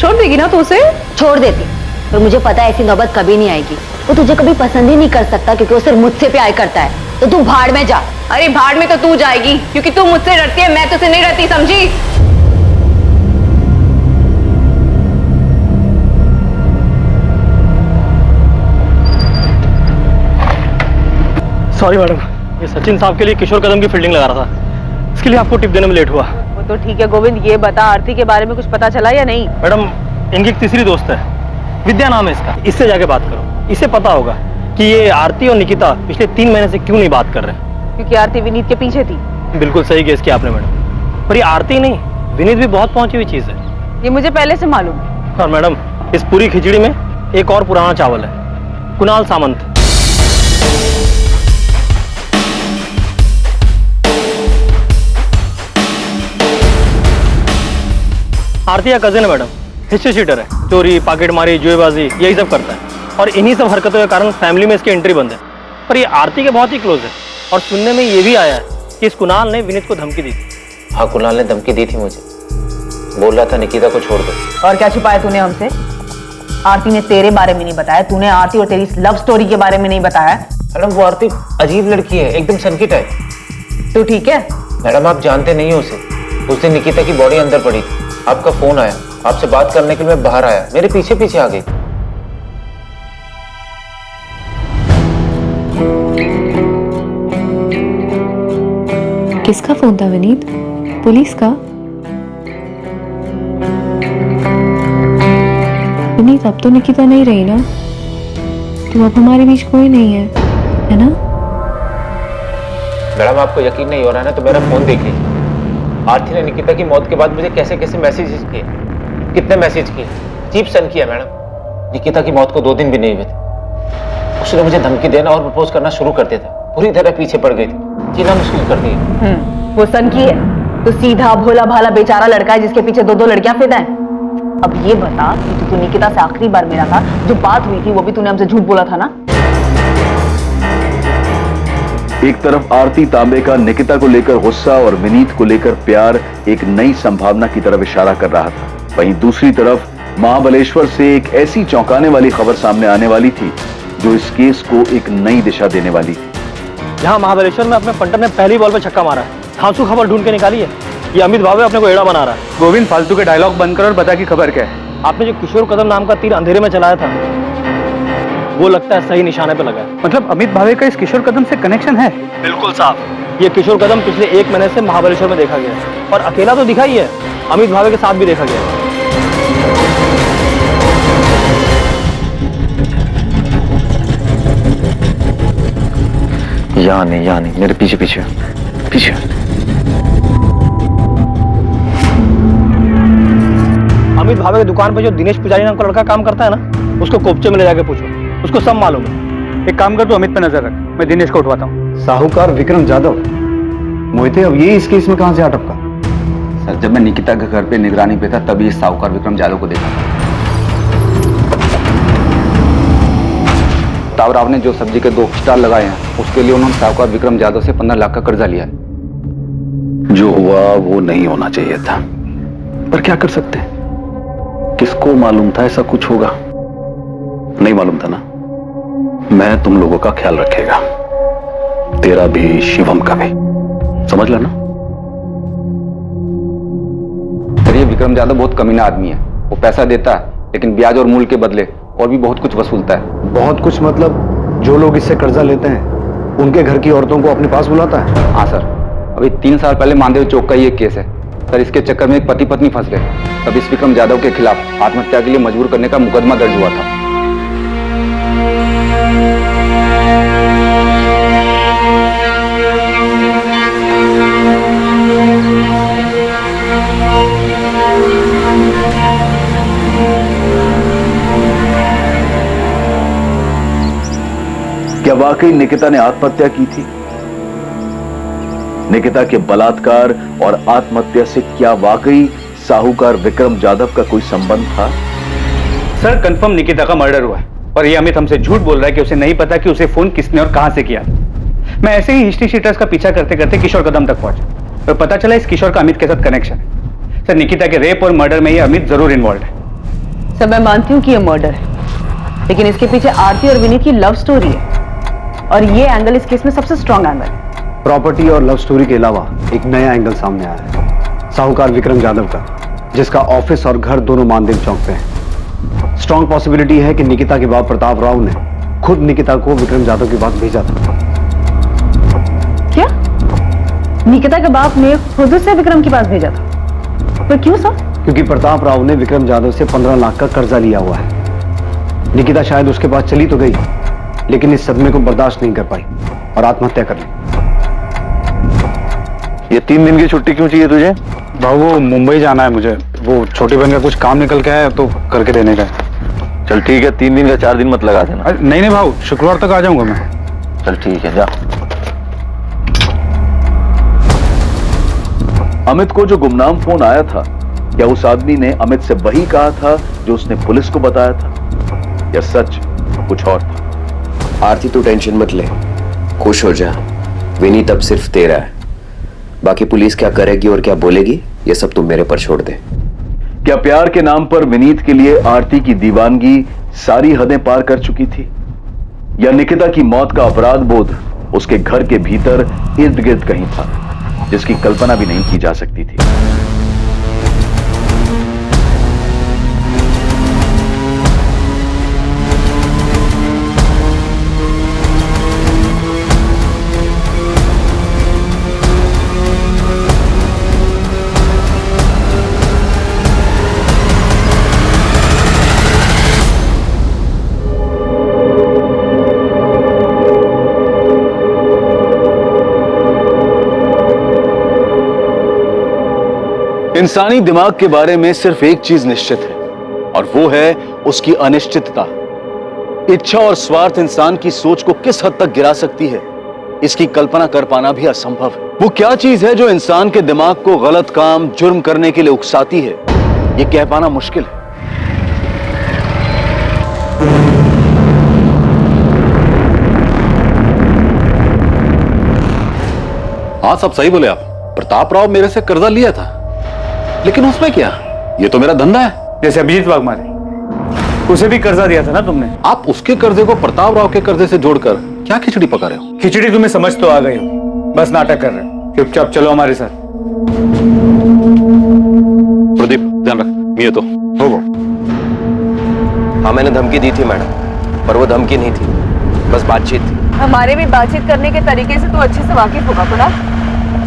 छोड़ देगी ना तो उसे? छोड़ देती, पर मुझे पता है ऐसी नौबत कभी नहीं आएगी। वो तुझे कभी पसंद ही नहीं कर सकता क्योंकि वो सिर्फ मुझसे प्यार करता है। तो तू भाड़ में जा। अरे भाड़ में तो तू जाएगी क्योंकि तू मुझसे डरती है, मैं तुझसे नहीं डरती, समझी? सॉरी मैडम, ये सचिन साहब के लिए किशोर कदम की फील्डिंग लगा रहा था, इसके लिए आपको टिप देने में लेट हुआ। वो तो ठीक है गोविंद, ये बता आरती के बारे में कुछ पता चला या नहीं? मैडम, इनकी एक तीसरी दोस्त है, विद्या नाम है इसका। इससे जाके बात करो, इसे पता होगा कि ये आरती और निकिता पिछले 3 महीने से क्यों नहीं बात कर रहे। क्योंकि आरती विनीत के पीछे थी। बिल्कुल सही गेस किया आपने मैडम, पर ये आरती नहीं, विनीत भी बहुत पहुंची हुई चीज है। ये मुझे पहले से मालूम है। और मैडम, इस पूरी खिचड़ी में एक और पुराना चावल है, कुणाल सामंत। आरती का कजिन है मैडम, हिस्ट्री शीटर है, चोरी, पॉकेटमारी, जुएबाजी यही सब करता है। और इन्हीं सब हरकतों के कारण फैमिली में इसकी एंट्री बंद है। पर ये आरती के बहुत ही क्लोज है। और सुनने में ये भी आया है कि इस कुणाल ने विनीत को धमकी दी थी। हाँ, कुणाल ने धमकी दी थी मुझे, बोल रहा था निकिता को छोड़ दो। और क्या छिपाया तूने हमसे? आरती ने तेरे बारे में नहीं बताया, तूने आरती और तेरी लव स्टोरी के बारे में नहीं बताया। मैडम, वो आरती अजीब लड़की है, एकदम सनकी टाइप। तू ठीक है? मैडम, आप जानते नहीं हो उसे। उस दिन निकिता की बॉडी अंदर पड़ी थी, आपका फोन आया, आपसे बात करने के लिए मैं बाहर आया, मेरे पीछे पीछे आ गई। किसका फोन था विनीत? पुलिस का? विनीत, अब तो निकिता नहीं रही ना, तो अब हमारे बीच कोई नहीं है ना? मैडम, आपको यकीन नहीं हो रहा है ना, तो मेरा फोन देख लीजिए। आरती ने निकिता की मौत के बाद मुझे कैसे कैसे मैसेजेस किए, कितने मैसेज किए, अजीब सन किया मैडम। निकिता की मौत को 2 दिन भी नहीं हुए थे, उसने मुझे धमकी देना और प्रपोज करना शुरू कर दिया था। पूरी तरह पीछे पड़ गई थी, जीना मुश्किल कर दिया। वो सन की है तो सीधा भोला भाला बेचारा लड़का है जिसके पीछे 2 लड़कियां फिदा हैं। अब ये बता कि तू निकिता से आखिरी बार मिला था, जो बात हुई थी वो भी तूने हमसे झूठ बोला था ना? एक तरफ आरती तांबे का निकिता को लेकर गुस्सा और विनीत को लेकर प्यार एक नई संभावना की तरफ इशारा कर रहा था, वहीं दूसरी तरफ महाबलेश्वर से एक ऐसी चौंकाने वाली खबर सामने आने वाली थी जो इस केस को एक नई दिशा देने वाली थी। यहाँ महाबलेश्वर में अपने पंटर ने पहली बॉल पे छक्का मारा है, धांसू खबर ढूंढ के निकाली है। ये अमित भावे अपने को एड़ा बना रहा है। गोविंद, फालतू के डायलॉग बंद कर और बता की खबर क्या है। आपने जो किशोर कदम नाम का तीर अंधेरे में चलाया था, वो लगता है सही निशाने पे लगा है। मतलब अमित भावे का इस किशोर कदम से कनेक्शन है? बिल्कुल साहब। ये किशोर कदम पिछले 1 महीने से महाबलेश्वर में देखा गया है, और अकेला तो दिखा ही है, अमित भावे के साथ भी देखा गया है। यहाँ नहीं, मेरे पीछे पीछे पीछे। अमित भावे की दुकान पे जो दिनेश पुजारी नाम का लड़का काम करता है ना, उसको कोपचे में ले जाके पूछो, उसको सब मालूम है। एक काम कर, तू अमित पे नजर रख, मैं दिनेश को उठवाता हूँ। साहूकार विक्रम जाधव, मोहिते अब ये इस केस में कहां से आ टपका? सर, जब मैं निकिता के घर पे निगरानी पे था तभी इस साहूकार विक्रम जाधव को देखा था। तावराव ने जो सब्जी के 2 स्टॉल लगाए हैं, उसके लिए उन्होंने साहूकार विक्रम जाधव से 15 लाख का कर्जा लिया है। जो हुआ वो नहीं होना चाहिए था, पर क्या कर सकते हैं? किसको मालूम था ऐसा कुछ होगा? नहीं मालूम था ना। मैं तुम लोगों का ख्याल रखेगा, तेरा भी शिवम का भी, समझ लेना। सर, ये विक्रम जाधव बहुत कमीना आदमी है। वो पैसा देता है लेकिन ब्याज और मूल के बदले और भी बहुत कुछ वसूलता है। बहुत कुछ मतलब जो लोग इससे कर्जा लेते हैं उनके घर की औरतों को अपने पास बुलाता है? हाँ सर, अभी 3 साल पहले मानदेव चौक का ये केस है सर। इसके चक्कर में एक पति पत्नी फंस गए, तब इस विक्रम जाधव के खिलाफ आत्महत्या के लिए मजबूर करने का मुकदमा दर्ज हुआ था। क्या वाकई निकिता ने आत्महत्या की थी? निकिता के बलात्कार और आत्महत्या से क्या वाकई साहूकार विक्रम जाधव का कोई संबंध था? सर, कंफर्म निकिता का मर्डर हुआ है, और ये अमित हमसे झूठ बोल रहा है कि उसे नहीं पता कि उसे फोन किसने और कहां से किया। मैं ऐसे ही हिस्ट्री शीटर्स का पीछा करते करते किशोर कदम तक पहुंचा, और पता चला इस किशोर का अमित के साथ कनेक्शन है। सर, निकिता के रेप और मर्डर में ये अमित जरूर इन्वॉल्व है। सर, मैं मानती हूँ कि ये मर्डर है, लेकिन इसके पीछे आरती और विनीत की लव स्टोरी है, और ये एंगल इस केस में सबसे स्ट्रॉन्ग एंगल है। प्रॉपर्टी और लव स्टोरी के अलावा एक नया एंगल सामने आया है, साहूकार विक्रम जाधव का, जिसका ऑफिस और घर दोनों मानदेव चौक पे है। स्ट्रॉन्ग पॉसिबिलिटी है कि निकिता के बाप प्रताप राव ने खुद निकिता को विक्रम जाधव के पास भेजा था। क्या? निकिता के बाप ने खुद से विक्रम के पास भेजा था? पर क्यों सर? क्योंकि प्रताप राव ने विक्रम जाधव से 15 लाख का कर्जा लिया हुआ है। निकिता शायद उसके पास चली तो गई, लेकिन इस सदमे को बर्दाश्त नहीं कर पाई और आत्महत्या कर ली। ये 3 दिन की छुट्टी क्यों चाहिए तुझे? भाऊ, वो मुंबई जाना है मुझे, वो छोटी बहन का कुछ काम निकल के है तो करके देने का है। चल ठीक है, 3 दिन का 4 दिन मत लगा देना। नहीं भाऊ, शुक्रवार तक आ जाऊंगा मैं। चल ठीक है, जा। अमित को जो गुमनाम फोन आया था, क्या उस आदमी ने अमित से वही कहा था जो उसने पुलिस को बताया था, या सच कुछ और था? आरती, तू टेंशन मत ले, खुश हो जा। विनीत अब सिर्फ तेरा है, बाकी पुलिस क्या करेगी और क्या बोलेगी ये सब तुम मेरे पर छोड़ दे। क्या प्यार के नाम पर विनीत के लिए आरती की दीवानगी सारी हदें पार कर चुकी थी, या निकिता की मौत का अपराध बोध उसके घर के भीतर इर्द गिर्द कहीं था, जिसकी कल्पना भी नहीं की जा सकती थी? इंसानी दिमाग के बारे में सिर्फ एक चीज निश्चित है, और वो है उसकी अनिश्चितता। इच्छा और स्वार्थ इंसान की सोच को किस हद तक गिरा सकती है, इसकी कल्पना कर पाना भी असंभव है। वो क्या चीज है जो इंसान के दिमाग को गलत काम, जुर्म करने के लिए उकसाती है, ये कह पाना मुश्किल है। हाँ, सब सही बोले आप। प्रताप राव मेरे से कर्जा लिया था, लेकिन उसमें क्या, ये तो मेरा धंधा है। जैसे अभिजीत वाघमारे, उसे भी कर्जा दिया था ना तुमने। आप उसके कर्जे को प्रताप राव के कर्जे से जोड़कर क्या खिचड़ी पका रहे हो? खिचड़ी तुम्हें समझ तो आ गई हो, बस नाटक कर रहे हो। चुपचाप चलो हमारे साथ। प्रदीप, ध्यान रख, ये तो हो हाँ मैंने धमकी दी थी मैडम, पर वो धमकी नहीं थी, बस बातचीत थी। हमारे भी बातचीत करने के तरीके से तो अच्छे से वाकिफ होगा कुणाल।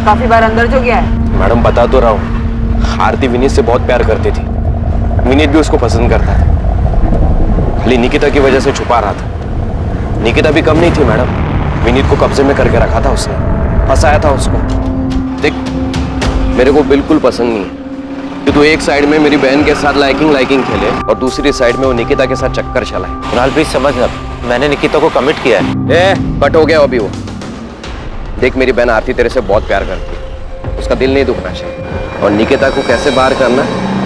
काफी बार अंदर जो गया है। मैडम बता तो रहा हूँ, आरती विनीत से बहुत प्यार करती थी, विनीत भी उसको पसंद करता था, खाली निकिता की वजह से छुपा रहा था। निकिता भी कम नहीं थी मैडम, विनीत को कब्जे में करके रखा था उसने, फंसाया था उसको। देख मेरे को बिल्कुल पसंद नहीं है कि तू एक साइड में मेरी बहन के साथ लाइकिंग खेले और दूसरी साइड में वो निकिता के साथ चक्कर चलाए। कुणाल प्लीज समझ ना, मैंने निकिता को कमिट किया है। बट हो गया अभी वो। देख मेरी बहन आरती तेरे से बहुत प्यार करती है, उसका दिल नहीं दुखना चाहिए, और निकिता को कैसे बाहर करना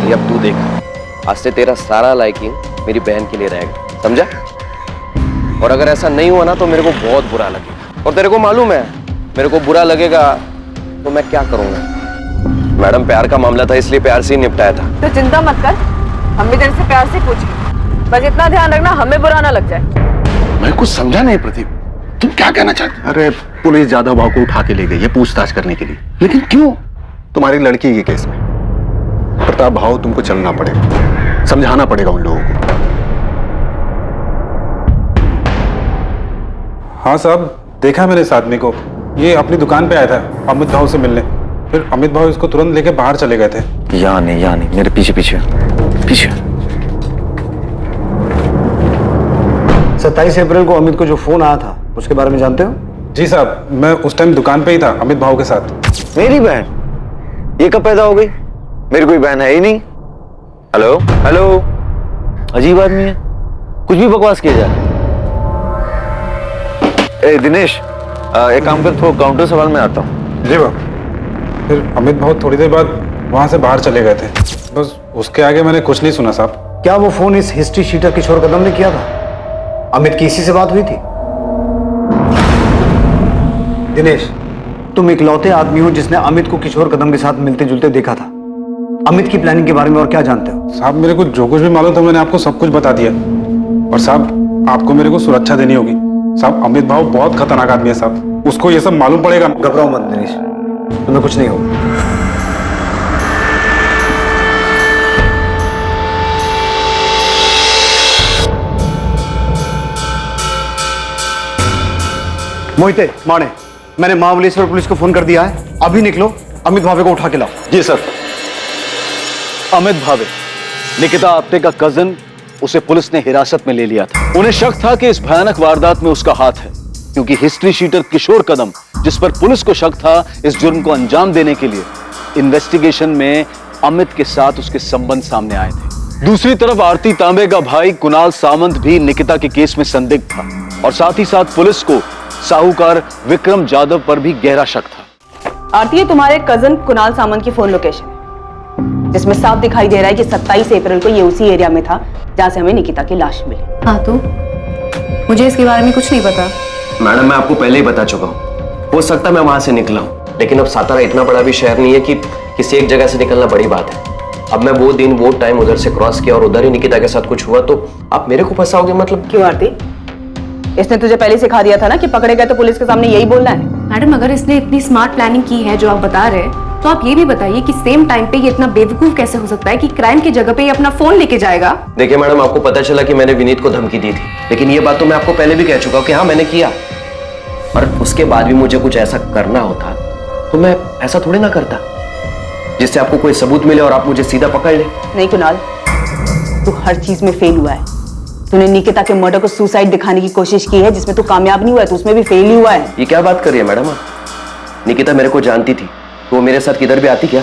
ये अब तू देख। आज से तेरा सारा लाइकिंग मेरी बहन के लिए रहेगा, समझा? और अगर ऐसा नहीं हुआ ना तो मेरे को बहुत बुरा लगेगा, और तेरे को मालूम है मेरे को बुरा लगेगा तो मैं क्या करूंगा। मैडम प्यार का मामला था इसलिए प्यार से ही निपटाया था। तो चिंता मत कर, हम भी तेरे से प्यार से पूछेंगे, बस इतना ध्यान रखना हमें बुरा ना लग जाए। मैं कुछ समझा नहीं प्रदीप, तुम क्या कहना चाहते? अरे पुलिस जादव भाव को उठा के ले गई है पूछताछ करने के लिए। लेकिन क्यों? तुम्हारी लड़की के केस में प्रताप भाव तुमको चलना पड़ेगा, समझाना पड़ेगा उन लोगों को। हाँ साहब, देखा मैंने इस आदमी को, ये अपनी दुकान पे आया था अमित भाव से मिलने, फिर अमित भाव इसको तुरंत लेके बाहर चले गए थे। यहाँ नहीं, मेरे पीछे पीछे 27 अप्रैल को अमित को जो फोन आया था उसके बारे में जानते हो? जी साहब, मैं उस टाइम दुकान पे ही था अमित भाव के साथ। मेरी बहन ये कब पैदा हो गई? मेरी कोई बहन है ही नहीं। हेलो, अजीब आदमी है, कुछ भी बकवास किया जा रहा है। दिनेश एक काम कर, थोड़ा काउंटर सवाल में आता हूँ। जी बाबू। फिर अमित भाव थोड़ी देर बाद वहां से बाहर चले गए थे, बस उसके आगे मैंने कुछ नहीं सुना साहब। क्या वो फोन इस हिस्ट्री शीटर किशोर कदम ने किया था? अमित की इसी से बात हुई थी? दिनेश, तुम इकलौते आदमी हो जिसने अमित को किशोर कदम के साथ मिलते जुलते देखा था। अमित की प्लानिंग के बारे में और क्या जानते हो? साहब मेरे को जो कुछ भी मालूम था मैंने आपको सब कुछ बता दिया, और साहब आपको मेरे को सुरक्षा देनी होगी। साहब अमित भाव बहुत खतरनाक आदमी है साहब, उसको ये सब मालूम पड़ेगा। घबराओ मत दिनेश, तुम्हें कुछ नहीं होगा। मोहिते, माने, मैंने महाबलेश्वर पुलिस को फोन कर दिया है, अभी निकलो, अमित भावे को उठा के लाओ। जी सर। अमित भावे, निकिता आप्टे का कजन, उसे पुलिस ने हिरासत में ले लिया था। उन्हें शक था कि इस भयानक वारदात में उसका हाथ है, क्योंकि हिस्ट्री शीटर किशोर कदम, जिस पर पुलिस को शक था, इस जुर्म को अंजाम देने के लिए इन्वेस्टिगेशन में अमित के साथ उसके संबंध सामने आए थे। दूसरी तरफ आरती तांबे का भाई कुणाल सामंत भी निकिता के केस में संदिग्ध था, और साथ ही साथ पुलिस को साहूकार विक्रम जाधव पर भी गहरा शक था। आरती, ये तुम्हारे कजन कुणाल सामंत की फोन लोकेशन है, जिसमें साफ दिखाई दे रहा है कि 27 अप्रैल को ये उसी एरिया में था जहां से हमें निकिता की लाश मिली। हाँ तो मुझे इसके बारे में कुछ नहीं पता। मैडम मैं आपको पहले ही बता चुका हूँ, हो सकता मैं वहां से निकला हूँ, लेकिन अब सातारा इतना बड़ा भी शहर नहीं है कि किसी एक जगह से निकलना बड़ी बात है। अब मैं वो दिन वो टाइम उधर से क्रॉस किया और उधर ही निकिता के साथ कुछ हुआ तो आप मेरे को फंसाओगे? मतलब क्यों आरती, इसने तुझे पहले सिखा दिया था ना कि पकड़े गए तो पुलिस के सामने यही बोलना है। मैडम अगर इसने इतनी स्मार्ट प्लानिंग की है जो आप बता रहे हैं, तो आप ये भी बताइए कि सेम टाइम पे ये इतना बेवकूफ कैसे हो सकता है कि क्राइम की जगह पे ये अपना फोन लेके जाएगा। देखिए मैडम, आपको पता चला कि मैंने विनीत को धमकी दी थी, लेकिन ये बात तो मैं आपको पहले भी कह चुका हूँ कि हाँ मैंने किया, और उसके बाद भी मुझे कुछ ऐसा करना होता तो मैं ऐसा थोड़ी ना करता जिससे आपको कोई सबूत मिले और आप मुझे सीधा पकड़ ले। नहीं कुणाल, तू हर चीज में फेल हुआ है। तूने निकिता के मर्डर को सुसाइड दिखाने की कोशिश की है, जिसमें तू कामयाब नहीं हुआ है, तो उसमें भी फेल ही हुआ है। ये क्या बात कर रही है मैडम? निकिता मेरे को जानती थी तो वो मेरे साथ किधर भी आती क्या?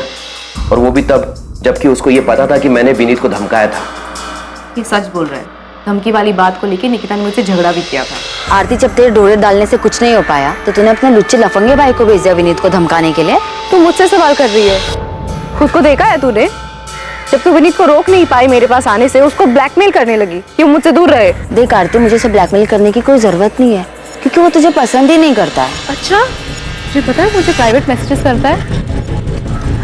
और वो भी तब जबकि उसको ये पता था कि मैंने विनीत को धमकाया था। ये सच बोल रहा है। धमकी वाली बात को लेके निकिता ने मुझसे झगड़ा भी किया था। आरती, जब तेरे डोरे डालने से कुछ नहीं हो पाया तो तूने अपने लुच्चे लफंगे भाई को भेज दिया विनीत को धमकाने के लिए। तू मुझसे सवाल कर रही है? खुद को देखा है तूने? जब तू विनीत को रोक नहीं पाई मेरे पास आने से, उसको ब्लैकमेल करने लगी कि वो मुझसे दूर रहे। देख आरती, मुझे उसे ब्लैकमेल करने की कोई जरूरत नहीं है, क्योंकि वो तुझे पसंद ही नहीं करता है। अच्छा, तुझे पता है मुझे प्राइवेट मैसेजेस करता है?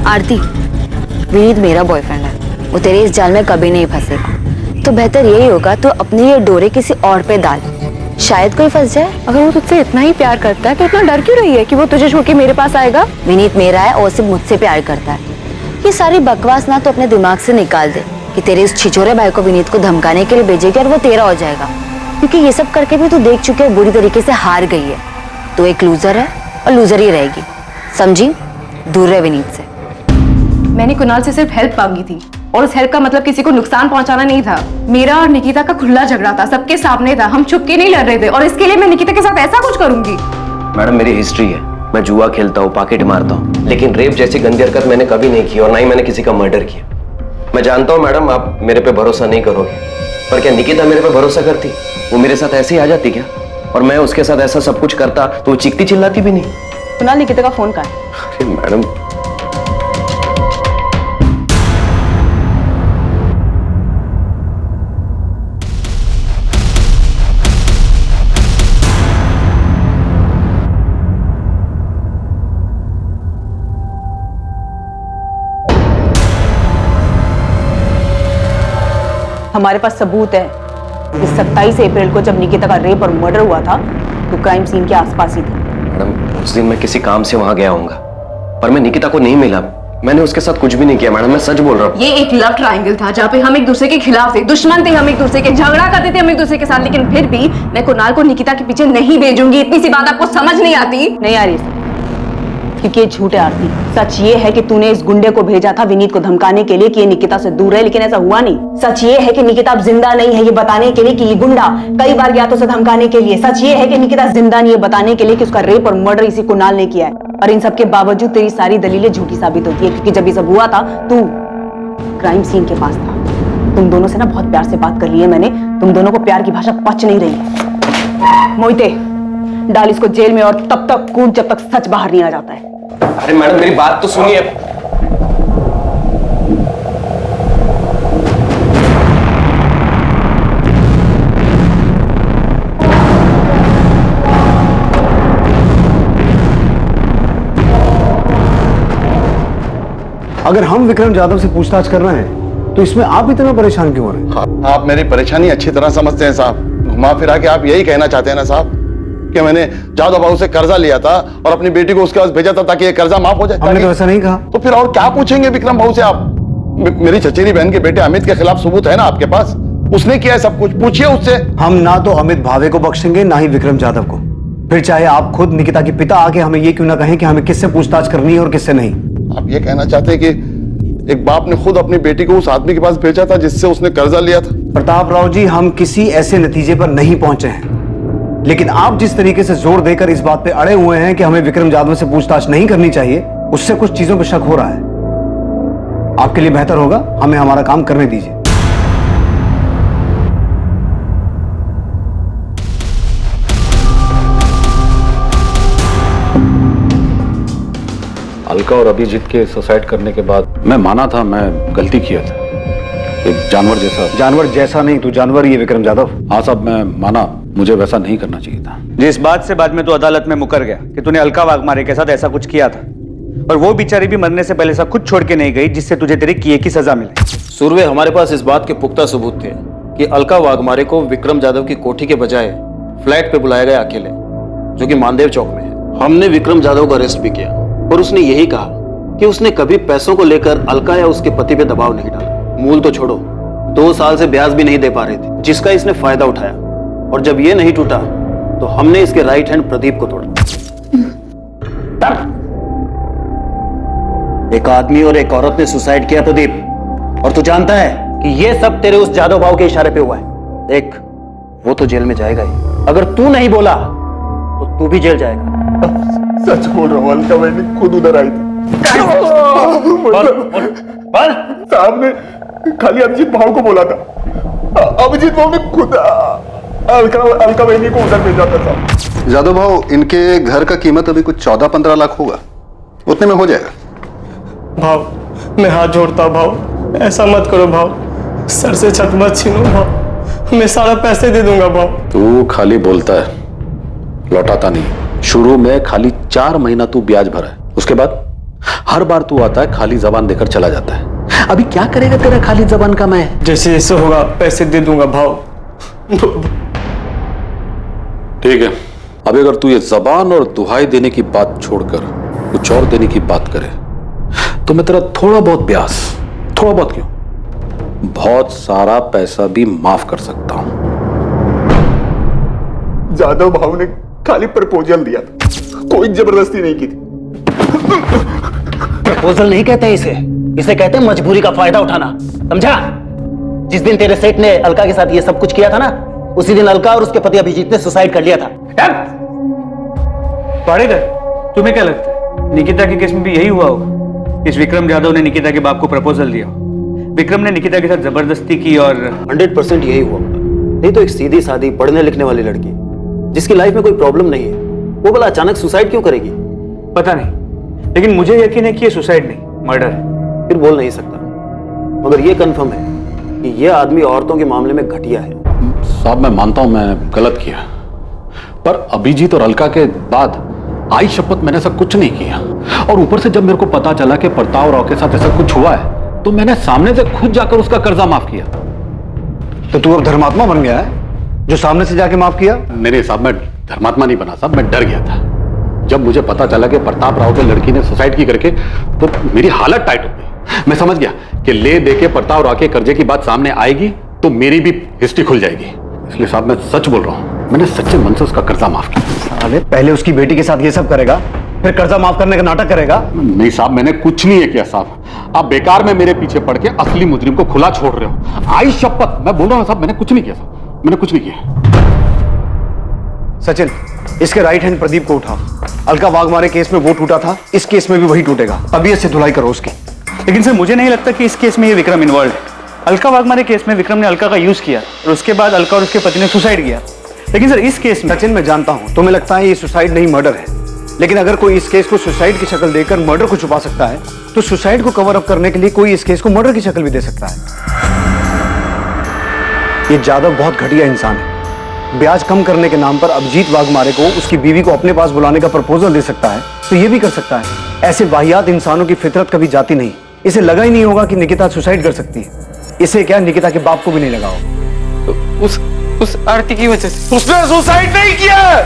आरती, विनीत मेरा बॉयफ्रेंड है, वो तेरे इस जाल में कभी नहीं फंसेगा, तो बेहतर यही होगा तो अपने ये डोरे किसी और पे डाल, शायद कोई फंस जाए। अगर वो तुझसे इतना ही प्यार करता है तो इतना डर क्यों रही है कि वो तुझे छोड़ के मेरे पास आएगा? विनीत मेरा है और सिर्फ मुझसे प्यार करता है। ये सारी बकवास ना तो अपने दिमाग से निकाल दे, कि तेरे इस छिछोरे भाई को विनीत को धमकाने के लिए भेजेगी और वो तेरा हो जाएगा, क्योंकि ये सब करके भी तू देख चुके हो बुरी तरीके से हार गई है। तू एक लूजर है और लूजर ही रहेगी, समझी? दूर रहे विनीत से। मैंने कुणाल से सिर्फ हेल्प मांगी थी और उस हेल्प का मतलब किसी को नुकसान पहुंचाना नहीं था। मेरा और निकिता का खुला झगड़ा था, सबके सामने था, हम छुप के नहीं लड़ रहे थे और इसके लिए मैं निकिता के साथ ऐसा कुछ करूंगी? मैडम मेरी हिस्ट्री है, मैं जुआ खेलता हूँ, पॉकेट मारता हूँ, लेकिन रेप जैसी गंदी हरकत मैंने कभी नहीं की और ना ही मैंने किसी का मर्डर किया। मैं जानता हूँ मैडम आप मेरे पे भरोसा नहीं करोगे, पर क्या निकिता मेरे पे भरोसा करती? वो मेरे साथ ऐसे ही आ जाती क्या? और मैं उसके साथ ऐसा सब कुछ करता तो वो चीखती चिल्लाती भी नहीं। कुणाल, निकिता का फोन कहाँ है? अरे मैडम हमारे पास सबूत है कि 27 अप्रैल को जब निकिता का रेप और मर्डर हुआ था तो क्राइम सीन के आसपास ही था। मैडम उस दिन मैं किसी काम से वहां गया होऊंगा, पर मैं निकिता को नहीं मिला। मैंने उसके साथ कुछ भी नहीं किया मैडम, मैं सच बोल रहा हूँ। ये एक लव ट्रायंगल था जहाँ पे हम एक दूसरे के खिलाफ थे, दुश्मन थे हम एक दूसरे के, झगड़ा करते थे हम एक दूसरे के साथ, लेकिन फिर भी मैं कुणाल को निकिता के पीछे नहीं भेजूंगी। इतनी सी बात आपको समझ नहीं आती? नहीं आ रही, क्योंकि ये झूठ है आरती। सच ये है कि तूने इस गुंडे को भेजा था विनीत को धमकाने के लिए कि ये निकिता से दूर है, लेकिन ऐसा हुआ नहीं। सच ये है कि निकिता अब जिंदा नहीं है, ये बताने के लिए कि ये गुंडा कई बार गया तो उसे धमकाने के लिए। सच ये है कि निकिता जिंदा नहीं है, बताने के लिए कि उसका रेप और मर्डर इसी कुणाल ने किया है। और इन सब के बावजूद तेरी सारी दलीलें झूठी साबित होती है, क्योंकि जब ये सब हुआ था तू क्राइम सीन के पास था। तुम दोनों से ना बहुत प्यार से बात कर ली है मैंने, तुम दोनों को प्यार की भाषा पच नहीं रही। मोहिते, डाल इसको जेल में और तब तक कूद जब तक सच बाहर नहीं आ जाता है। अरे मैडम मेरी बात तो सुनिए। अगर हम विक्रम जाधव से पूछताछ कर रहे हैं तो इसमें आप इतना परेशान क्यों हो रहे हैं? आप मेरी परेशानी अच्छी तरह समझते हैं साहब। घुमा फिरा के आप यही कहना चाहते हैं ना साहब कि मैंने जादव बाबू से कर्जा लिया था और अपनी बेटी को उसके पास भेजा था ताकि ये कर्जा माफ हो जाए। हमने तो ऐसा नहीं कहा। तो फिर और क्या पूछेंगे विक्रम बाबू से आप? मेरी चचेरी बहन के बेटे अमित के खिलाफ सबूत है ना आपके पास, उसने किया है सब कुछ, पूछिए उससे। हम ना तो अमित भावे को बख्शेंगे ना ही विक्रम जाधव को, फिर चाहे आप खुद निकिता के पिता आके हमें ये क्यों ना कहें कि हमें किससे पूछताछ करनी है और किससे नहीं। आप ये कहना चाहते हैं कि एक बाप ने खुद अपनी बेटी को उस आदमी के पास भेजा था जिससे उसने कर्जा लिया था? प्रताप राव जी, हम किसी ऐसे नतीजे पर नहीं पहुंचे हैं, लेकिन आप जिस तरीके से जोर देकर इस बात पे अड़े हुए हैं कि हमें विक्रम जाधव से पूछताछ नहीं करनी चाहिए, उससे कुछ चीजों पर शक हो रहा है। आपके लिए बेहतर होगा हमें हमारा काम करने दीजिए। अलका और अभिजीत के सुसाइड करने के बाद मैं माना था मैं गलती किया था, एक जानवर जैसा। जानवर जैसा नहीं, तू जानवर ही है विक्रम जाधव। हाँ साहब, मैं माना मुझे वैसा नहीं करना चाहिए था। जिस बात से बाद में तो अदालत में मुकर गया कि तूने अलका वाघमारे के साथ ऐसा कुछ किया था, और वो बेचारी भी मरने से पहले सब कुछ छोड़ के नहीं गई जिससे तुझे तेरे किए की सजा मिले। सुरवे, हमारे पास इस बात के पुख्ता सबूत थे कि अलका वाघमारे को विक्रम जाधव की कोठी के बजाय फ्लैट पे बुलाया गया अकेले, जो कि मानदेव चौक में है। हमने विक्रम जाधव को अरेस्ट भी किया और उसने यही कहा कि उसने कभी पैसों को लेकर अलका या उसके पति पे दबाव नहीं डाला। मूल तो छोड़ो, 2 साल से ब्याज भी नहीं दे पा रहे थे, जिसका इसने फायदा उठाया, और जब ये नहीं टूटा तो हमने इसके राइट हैंड प्रदीप को तोड़ा। एक आदमी और एक औरत ने सुसाइड किया प्रदीप, और तू जानता है कि ये सब तेरे उस जादव भाव के इशारे पे हुआ है। देख, वो तो जेल में जाएगा ही, अगर तू नहीं बोला तो तू भी जेल जाएगा। सच बोल रहा हूँ, अलका बहन खुद उधर आई थी। साहब ने खाली अभिजीत भाव को बोला था, अभिजीत भाव ने खुद अलका बहनी को उधर भेजा था। जादव भाव, इनके घर का कीमत अभी कुछ 14-15 लाख होगा, उतने में हो जाएगा। भाव, मैं हाथ जोड़ता भाव, ऐसा मत करो भाव, सर से छत मत छीनो भाव, मैं सारा पैसे दे दूंगा भाव। तू खाली बोलता है, लौटाता नहीं। शुरू में खाली 4 महीना तू ब्याज भरा है, उसके बाद हर बार तू आता है खाली जबान देकर चला जाता है। अभी क्या करेगा तेरा खाली जबान का मैं? जैसे जैसे होगा पैसे दे दूंगा भाव। ठीक है, अभी अगर तू ये जबान और दुहाई देने की बात छोड़कर कुछ और देने की बात करे तो मैं तेरा थोड़ा बहुत ब्याज, थोड़ा बहुत क्यों, बहुत सारा पैसा भी माफ कर सकता हूं। जादव भाव ने खाली प्रपोजल दिया था, कोई जबरदस्ती नहीं की थी। प्रपोजल नहीं कहते इसे, इसे कहते हैं मजबूरी का फायदा उठाना, समझा? जिस दिन तेरे सेठ ने अलका के साथ ये सब कुछ किया था ना, उसी दिन अलका और उसके पति अभिजीत ने सुसाइड कर लिया था। पाड़ेकर, तुम्हें क्या लगता है निकिता के केस में भी यही हुआ होगा? इस विक्रम जाधव ने निकिता के बाप को प्रपोजल दिया, विक्रम ने निकिता के साथ जबरदस्ती की और 100% यही हुआ होगा। नहीं तो एक सीधी सादी पढ़ने लिखने वाली लड़की जिसकी लाइफ में कोई प्रॉब्लम नहीं है, वो भला अचानक सुसाइड क्यों करेगी? पता नहीं, लेकिन मुझे यकीन है कि ये सुसाइड नहीं, मर्डर है। फिर बोल नहीं सकता, मगर ये कंफर्म है कि ये आदमी औरतों के मामले में घटिया है। साहब मैं मानता हूं मैं गलत किया, पर अभिजीत और अलका के बाद आई शपथ मैंने ऐसा कुछ नहीं किया। और ऊपर से जब मेरे को पता चला कि प्रताप राव के साथ ऐसा कुछ हुआ है, तो मैंने सामने से खुद जाकर उसका कर्जा माफ किया। तो तू अब धर्मात्मा बन गया है जो सामने से जाके माफ किया? नहीं साहब, मैं धर्मात्मा नहीं बना साहब, मैं डर गया था। जब मुझे पता चला कि प्रताप राव के लड़की ने सुसाइड की करके, तो मेरी हालत टाइट हो गई। मैं समझ गया कि ले दे के प्रताप राव के कर्जे की बात सामने आएगी तो मेरी भी हिस्ट्री खुल जाएगी। इसलिए साहब मैं सच बोल रहा हूं, मैंने सच्चे मन से उसका कर्जा माफ किया। साले पहले उसकी बेटी के साथ ये सब करेगा, फिर कर्जा माफ करने का नाटक करेगा? नहीं साहब, मैंने कुछ नहीं किया साहब। आप बेकार में मेरे पीछे पड़ के असली मुजरिम को खुला छोड़ रहे हो। आई शपथ मैं बोल रहा हूं साहब, मैंने कुछ नहीं किया साहब, मैंने कुछ नहीं किया। सचिन, इसके राइट हैंड प्रदीप को उठाओ। अलका वाघमारे केस में वो टूटा था, इस केस में भी वही टूटेगा। अभी इससे धुलाई करो उसकी। लेकिन सर मुझे नहीं लगता कि इस केस में ये विक्रम इन्वॉल्व है। अलका वाघमारे केस में विक्रम ने अलका का यूज किया और उसके बाद अलका और उसके पति ने सुसाइड किया। लेकिन सर इस केस में, सचिन मैं जानता हूं तुम्हें लगता है ये सुसाइड नहीं मर्डर है, लेकिन अगर कोई इस केस को सुसाइड की शक्ल देकर मर्डर को छुपा सकता है, तो सुसाइड को कवर अप करने के लिए कोई इस केस को मर्डर की शक्ल भी दे सकता है। ये जादव बहुत घटिया इंसान है। ब्याज कम करने के नाम पर अभिजीत वाघमारे को उसकी बीवी को अपने पास बुलाने का प्रपोजल दे सकता है, तो ये भी कर सकता है। ऐसे वाहियात इंसानों की फितरत कभी जाती नहीं। इसे लगा ही नहीं होगा कि निकिता सुसाइड कर सकती है। इसे क्या, निकिता के बाप को भी नहीं लगा हो। उस आरती की वजह से उसने सुसाइड नहीं किया है,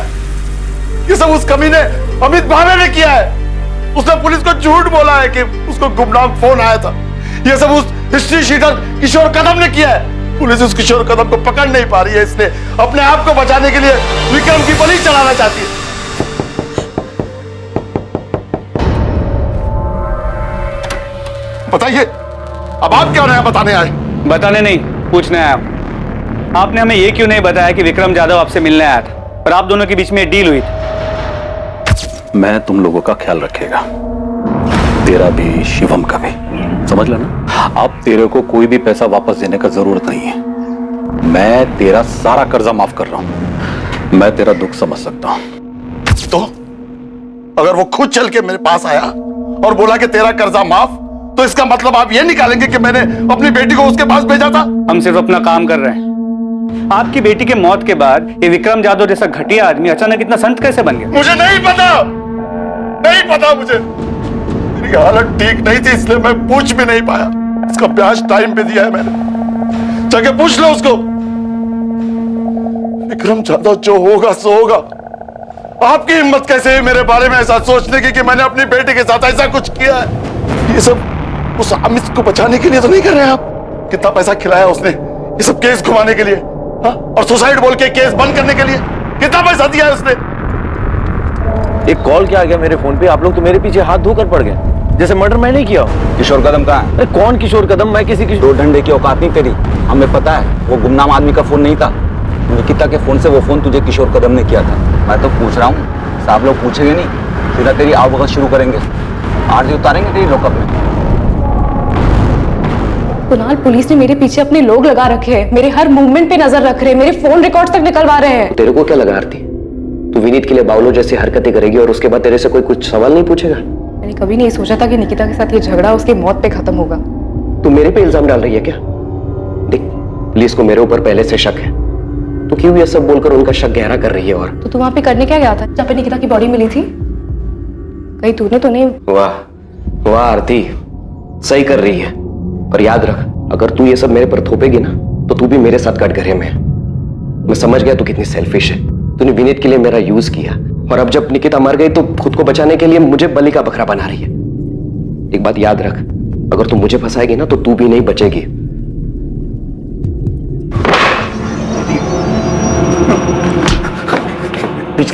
ये सब उस कमीने अमित भावे ने किया है। उसने पुलिस को झूठ बोला है कि उसको गुमनाम फोन आया था। ये सब उस हिस्ट्री शीटर किशोर कदम ने किया है। पुलिस उस किशोर कदम को पकड़ नहीं पा रही है, इसलिए अपने आप को बचाने के लिए विक्रम की बलि चढ़ाना चाहती है। बताइए अब आप क्या नया बताने आए? बताने नहीं, पूछने आया। आपने हमें ये क्यों नहीं बताया कि विक्रम जाधव आपसे मिलने आया था और आप दोनों के बीच में डील हुई थी? मैं तुम लोगों का ख्याल रखेगा, तेरा भी शिवम का भी, समझ लेना। अब तेरे को कोई भी पैसा वापस देने का जरूरत नहीं है। मैं तेरा सारा कर्जा माफ कर रहा हूं। मैं तेरा दुख समझ सकता हूं। तो अगर वो खुद चल के मेरे पास आया और बोला कि तेरा कर्जा माफ, तो इसका मतलब आप ये निकालेंगे कि मैंने अपनी बेटी को उसके पास भेजा था? हम सिर्फ अपना काम कर रहे हैं। आपकी बेटी के मौत के बाद ये विक्रम जाधव जैसा घटिया आदमी अचानक इतना संत कैसे बन गया? मुझे नहीं पता, नहीं पता मुझे। मेरी हालत ठीक नहीं थी, इसलिए मैं पूछ भी नहीं पाया। इसका ब्याज टाइम पे दिया है मैंने, जाके पूछ लो उसको। विक्रम जाधव जो होगा सो होगा। आपकी हिम्मत कैसे है मेरे बारे में ऐसा सोचने की कि मैंने अपनी बेटी के साथ ऐसा कुछ किया है? ये सब उस अमित को बचाने के लिए तो नहीं कर रहे हैं आप? कितना पैसा खिलाया उसने ये सब केस घुमाने के लिए, हा? और सुसाइड बोल के केस बंद करने के लिए कितना पैसा दिया है उसने? एक कॉल क्या आ गया मेरे फोन पे, आप लोग तो मेरे पीछे हाथ धोकर पड़ गए जैसे मर्डर मैं नहीं किया। किशोर कदम कहाँ है? अरे कौन किशोर कदम? मैं किसी की दो डंडे की औकात नहीं तेरी, हमें पता है। वो गुमनाम आदमी का फोन नहीं था, निकिता के फोन से वो फोन तुझे किशोर कदम ने किया था। मैं तो पूछ रहा हूँ, साहब लोग पूछेंगे नहीं, सीधा तेरी आवभगत शुरू करेंगे, आरती उतारेंगे तेरी लॉकअप में। कुणाल, पुलिस ने मेरे पीछे अपने लोग लगा रखे हैं, मेरे हर मूवमेंट पे नजर रख रहे हैं, मेरे फोन रिकॉर्ड्स तक निकलवा रहे हैं। तेरे को क्या लगा आरती, तू विनीत के लिए बावलो जैसी हरकतें करेगी और उसके बाद तेरे से कोई कुछ सवाल नहीं पूछेगा? मैंने कभी नहीं सोचा था कि निकिता के साथ ये झगड़ा उसकी मौत पे खत्म होगा। तू मेरे पे इल्जाम डाल रही है क्या? देख, पुलिस को मेरे ऊपर पहले से शक है, तो क्यों ये सब बोलकर उनका शक गहरा कर रही है? और तो तू वहां पे करने क्या गया था जहाँ पे निकिता की बॉडी मिली थी? कहीं तूने तो नहीं? वाह वाह आरती, सही कर रही है। पर याद रख, अगर तू ये सब मेरे पर थोपेगी ना, तो तू भी मेरे साथ कटघरे में। मैं समझ गया तू कितनी सेल्फिश है। तूने विनीत के लिए मेरा यूज किया, और अब जब निकिता मर गई तो खुद को बचाने के लिए मुझे बलि का बकरा बना रही है। एक बात याद रख, अगर तू मुझे फंसाएगी ना तो तू भी नहीं बचेगी।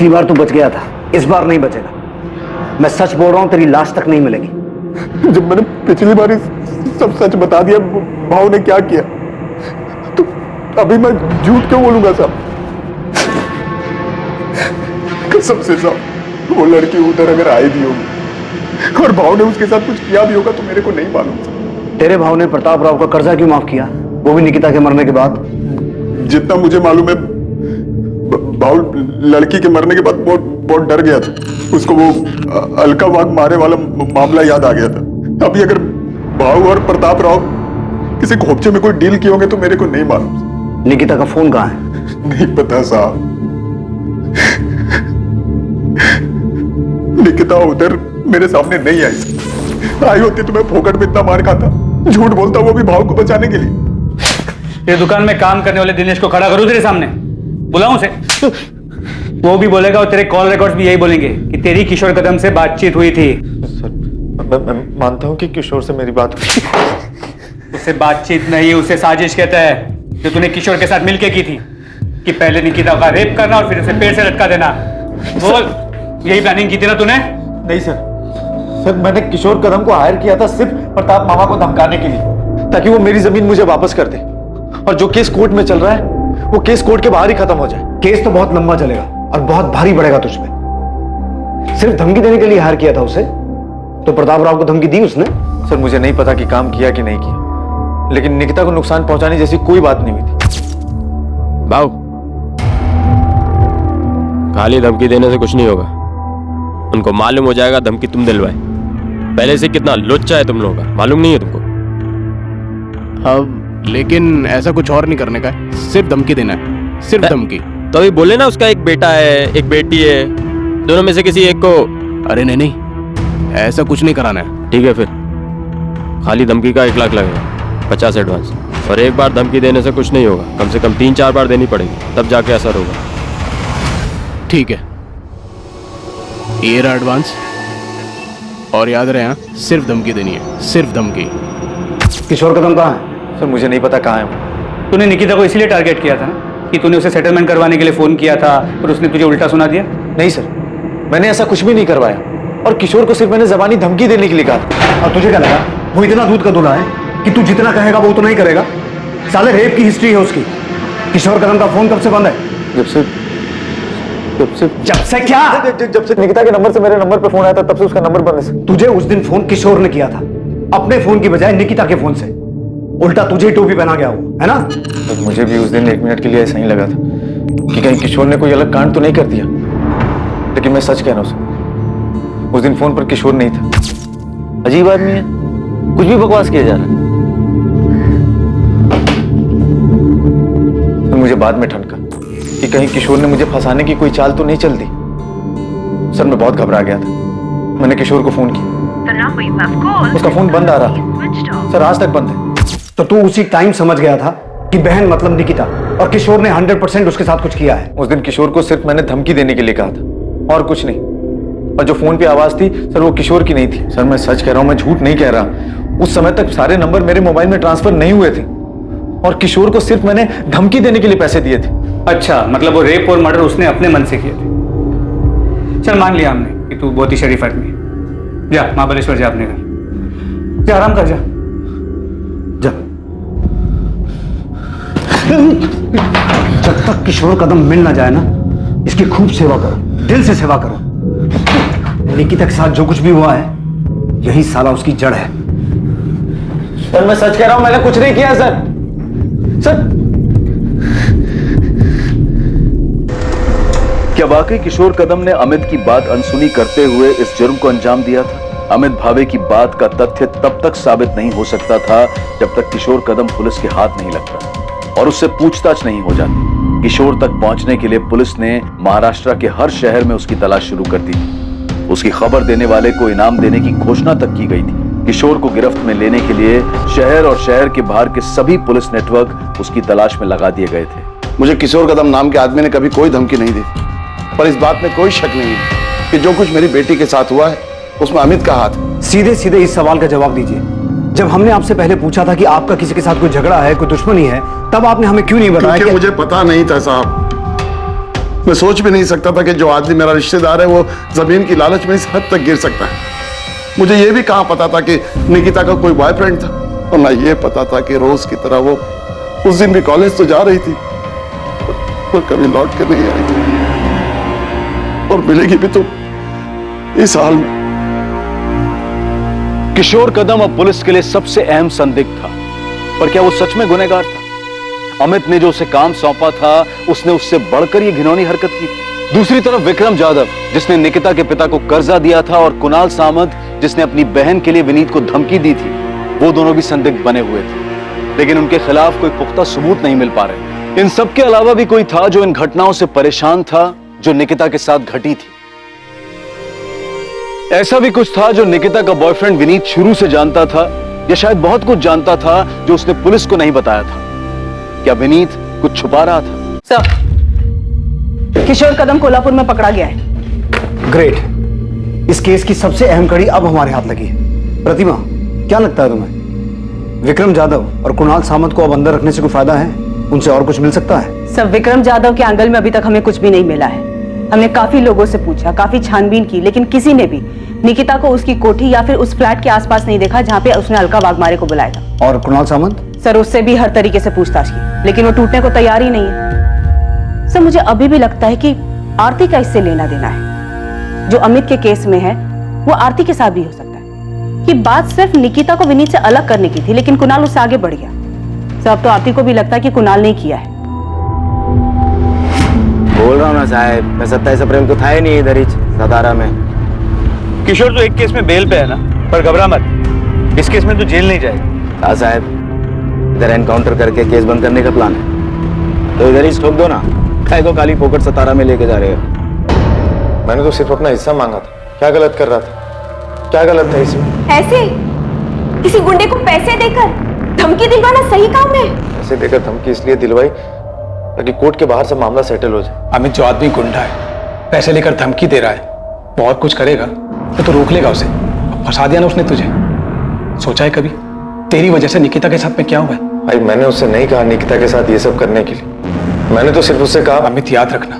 पिछली बार तू बच गया था, इस बार नहीं बचेगा। मैं सच बोल रहा हूं, तेरी लाश तक नहीं मिलेगी। जब मैंने पिछली बार सब सच बता दिया भाव ने क्या किया, तो अभी मैं झूठ क्यों बोलूंगा साहब? कसम से साहब, वो लड़की उधर अगर आई भी होगी और भाव ने उसके साथ कुछ किया भी होगा तो मेरे को नहीं मालूम। तेरे भाव ने प्रताप राव का कर्जा क्यों माफ किया, वो भी निकिता के मरने के बाद? जितना मुझे मालूम है, भाव लड़की के मरने के बाद बहुत डर गया था। उसको वो अलका वाघ मारे वाला मामला याद आ गया था। अभी अगर भाव और प्रताप राव किसी खोपचे में कोई डील किए होंगे तो मेरे को नहीं मालूम। निकिता का फोन कहाँ है? नहीं पता साहब। निकिता उधर मेरे सामने नहीं आई होती तो मैं फोकट में इतना मार खाता। झूठ बोलता वो भी भाव को बचाने के लिए। ये दुकान में काम करने वाले दिनेश को खड़ा करूं तेरे सामने, बुलाऊं उसे? वो भी बोलेगा और तेरे कॉल रिकॉर्ड्स भी यही बोलेंगे कि तेरी किशोर कदम से बातचीत हुई थी। मैं मानता हूं कि किशोर से मेरी बात हुई। उसे बातचीत नहीं, उसे साजिश कहता है, जो तूने किशोर के साथ मिलके की थी कि पहले निकिता का रेप करना और फिर उसे पेड़ से लटका देना। बोल, यही प्लानिंग की थी ना तूने? नहीं सर, मैंने किशोर कदम को हायर किया था सिर्फ प्रताप मामा को धमकाने के लिए, ताकि वो मेरी जमीन मुझे वापस कर दे। और जो केस कोर्ट में चल रहा है वो केस कोर्ट के बाहर ही खत्म हो जाए। केस तो बहुत लंबा चलेगा और बहुत भारी पड़ेगा तुझ पे। सिर्फ धमकी देने के लिए हायर किया था उसे, तो प्रताप राव को धमकी दी उसने? सर मुझे नहीं पता कि काम किया कि नहीं किया, लेकिन निकिता को नुकसान पहुंचाने जैसी कोई बात नहीं हुई थी। भाव, खाली धमकी देने से कुछ नहीं होगा। उनको मालूम हो जाएगा धमकी तुम दिलवाए। पहले से कितना लुच्चा है तुम लोगों का, मालूम नहीं है तुमको? अब लेकिन ऐसा कुछ और नहीं करने का है, सिर्फ धमकी देना है, सिर्फ धमकी। तो अभी बोले ना उसका एक बेटा है, एक बेटी है, दोनों में से किसी एक को। अरे नहीं, ऐसा कुछ नहीं कराना है। ठीक है, फिर खाली धमकी का 1 लाख लगेगा, 50 एडवांस। और एक बार धमकी देने से कुछ नहीं होगा, कम से कम 3-4 बार देनी पड़ेगी, तब जाके असर होगा। ठीक है, ये रहा एडवांस। और याद रहे, हाँ, सिर्फ धमकी देनी है, सिर्फ धमकी। किशोर कदम कहाँ है? सर मुझे नहीं पता कहाँ है। तूने निकिता को इसीलिए टारगेट किया था ना कि तूने उसे सेटलमेंट करवाने के लिए फोन किया था और उसने तुझे उल्टा सुना दिया? नहीं सर, मैंने ऐसा कुछ भी नहीं करवाया, और किशोर को सिर्फ मैंने जबानी धमकी देने के लिए कहा था। और तुझे क्या लगा वो इतना दूध का दूल्हा है कि तू जितना कहेगा वो उतना ही करेगा? साले रेप की हिस्ट्री है उसकी। किशोर कदम का फोन कब से बंद है? जब से क्या? जब से निकिता के नंबर से मेरे नंबर पे फोन आया था तब से उसका नंबर बंद है। तुझे उस दिन फोन किशोर ने किया था, अपने फोन की बजाय निकिता के फोन से। उल्टा तुझे टोपी पहना गया वो, है ना? तो मुझे भी उस दिन 1 मिनट के लिए ऐसा ही लगा था कि कहीं किशोर ने कोई अलग कांड तो नहीं कर दिया, लेकिन मैं सच कह रहा हूं, उस दिन फोन पर किशोर नहीं था। अजीब आदमी है, कुछ भी बकवास किया जा रहा है। तो मुझे बाद में ठनका कि कहीं किशोर ने मुझे फंसाने की कोई चाल तो नहीं चल दी। सर मैं बहुत घबरा गया था, मैंने किशोर को फोन किया, उसका फोन बंद आ रहा था सर, आज तक बंद है। तो तू उसी टाइम समझ गया था कि बहन मतलब निकिता, और किशोर ने 100% उसके साथ कुछ किया है। उस दिन किशोर को सिर्फ मैंने धमकी देने के लिए कहा था और कुछ नहीं। और जो फोन पे आवाज थी सर वो किशोर की नहीं थी। सर मैं सच कह रहा हूं, मैं झूठ नहीं कह रहा। उस समय तक सारे नंबर मेरे मोबाइल में ट्रांसफर नहीं हुए थे, और किशोर को सिर्फ मैंने धमकी देने के लिए पैसे दिए थे। अच्छा, मतलब वो रेप और मर्डर उसने अपने मन से किए थे। चल मान लिया हमने कि तू बहुत ही शरीफ आदमी है। जा महाबलेश्वर जा अपने घर, जा आराम कर, जा जा। जब तक किशोर कदम मिल ना जाए ना, इसकी खूब सेवा करो, दिल से सेवा करो। निकिता के साथ जो कुछ भी हुआ है, यही साला उसकी जड़ है। सर मैं सच कह रहा हूं, मैंने कुछ नहीं किया सर। क्या वाकई किशोर कदम ने अमित की बात अनसुनी करते हुए इस जुर्म को अंजाम दिया था? अमित भावे की बात का तथ्य तब तक साबित नहीं हो सकता था जब तक किशोर कदम पुलिस के हाथ नहीं लगता और उससे पूछताछ नहीं हो जाती। किशोर तक पहुंचने के लिए पुलिस ने महाराष्ट्र के हर शहर में उसकी तलाश शुरू कर दी थी। उसकी खबर देने वाले को इनाम देने की घोषणा तक की गई थी। किशोर को गिरफ्त में लेने के लिए शहर और शहर के बाहर के सभी पुलिस नेटवर्क उसकी तलाश में लगा दिए गए थे। मुझे किशोर कदम नाम के आदमी ने कभी कोई धमकी नहीं दी, पर इस बात में कोई शक नहीं है कि जो कुछ मेरी बेटी के साथ हुआ है उसमें अमित का हाथ। सीधे सीधे इस सवाल का जवाब दीजिए। जब हमने आपसे पहले पूछा था कि आपका किसी के साथ कोई झगड़ा है, कोई दुश्मनी है, तब आपने हमें क्यों नहीं बताया? क्योंकि मुझे पता नहीं था साहब। मैं सोच भी नहीं सकता था कि जो आदमी मेरा रिश्तेदार है वो जमीन की लालच में इस हद तक गिर सकता है। मुझे ये भी कहाँ पता था कि निकिता का कोई बॉयफ्रेंड था, और ना ये पता था कि रोज की तरह वो उस दिन भी कॉलेज तो जा रही थी पर कभी लौट कर नहीं आई और मिलेगी भी तो इस हाल में। किशोर कदम अब पुलिस के लिए सबसे अहम संदिग्ध था, पर क्या वो सच में गुनहगार था? अमित ने जो उसे काम सौंपा था उसने उससे बढ़कर ये घिनौनी हरकत की थी। दूसरी तरफ विक्रम जाधव, जिसने निकिता के पिता को कर्जा दिया था, और कुणाल सामंत, जिसने अपनी बहन के लिए विनीत को धमकी दी थी, वो दोनों भी संदिग्ध बने हुए थे, लेकिन उनके खिलाफ कोई पुख्ता सबूत नहीं मिल पा रहे। इन सब के अलावा भी कोई था जो इन घटनाओं से परेशान था जो निकिता के साथ घटी थी। ऐसा भी कुछ था जो निकिता का बॉयफ्रेंड विनीत शुरू से जानता था, या शायद बहुत कुछ जानता था जो उसने पुलिस को नहीं बताया था। क्या विनीत कुछ छुपा रहा था? सर, किशोर कदम कोल्हापुर में पकड़ा गया है। ग्रेट। इस केस की सबसे अहम कड़ी अब हमारे हाथ लगी है। प्रतिमा, क्या लगता है तुम्हें, विक्रम जाधव और कुणाल सामंत को अब अंदर रखने से कोई फायदा है? उनसे और कुछ मिल सकता है? सर, विक्रम जाधव के एंगल में अभी तक हमें कुछ भी नहीं मिला है। हमने काफी लोगों से पूछा, काफी छानबीन की, लेकिन किसी ने भी निकिता को उसकी कोठी या फिर उस फ्लैट के आसपास नहीं देखा जहाँ पे उसने अलका वाघमारे को बुलाया था। और कुणाल सामंत? सर, उससे भी हर तरीके से पूछताछ की, लेकिन वो टूटने को तैयार ही नहीं है। सर, मुझे अभी भी लगता है कि आरती का इससे लेना देना है। जो अमित के केस में है वो आरती के साथ भी हो सकता है कि बात सिर्फ निकिता को विनीत से अलग करने की थी, लेकिन कुणाल उससे आगे बढ़ गया। सर, अब तो आरती को भी लगता है कि कुणाल ने किया है। बोल रहा हूँ ना साहब, मैं 27 अप्रैल को था ही नहीं इधर ही सतारा में। किशोर तो एक केस में बेल पे है ना, पर घबरा मत, इस केस में तो जेल नहीं जाएगा। हाँ साहब, इधर एनकाउंटर करके केस बंद करने का प्लान है, तो इधर ही ठोक दो ना। काय को काली पोकट सतारा में लेके जा रहे हो? मैंने तो सिर्फ अपना हिस्सा मांगा था। क्या गलत कर रहा था? क्या गलत है इसमें? ऐसे किसी गुंडे को पैसे देकर धमकी दिलवाना सही काम है? पैसे देकर धमकी इसलिए दिलवाई ताकि कोर्ट के बाहर से मामला सेटल हो जाए। अमित जो आदमी गुंडा है, पैसे लेकर धमकी दे रहा है, बहुत कुछ करेगा तो रोक लेगा उसे। फंसा दिया ना उसने तुझे। सोचा है कभी तेरी वजह से निकिता के साथ में क्या हुआ है? भाई, मैंने उससे नहीं कहा निकिता के साथ ये सब करने के लिए। मैंने तो सिर्फ उससे कहा। अमित, याद रखना,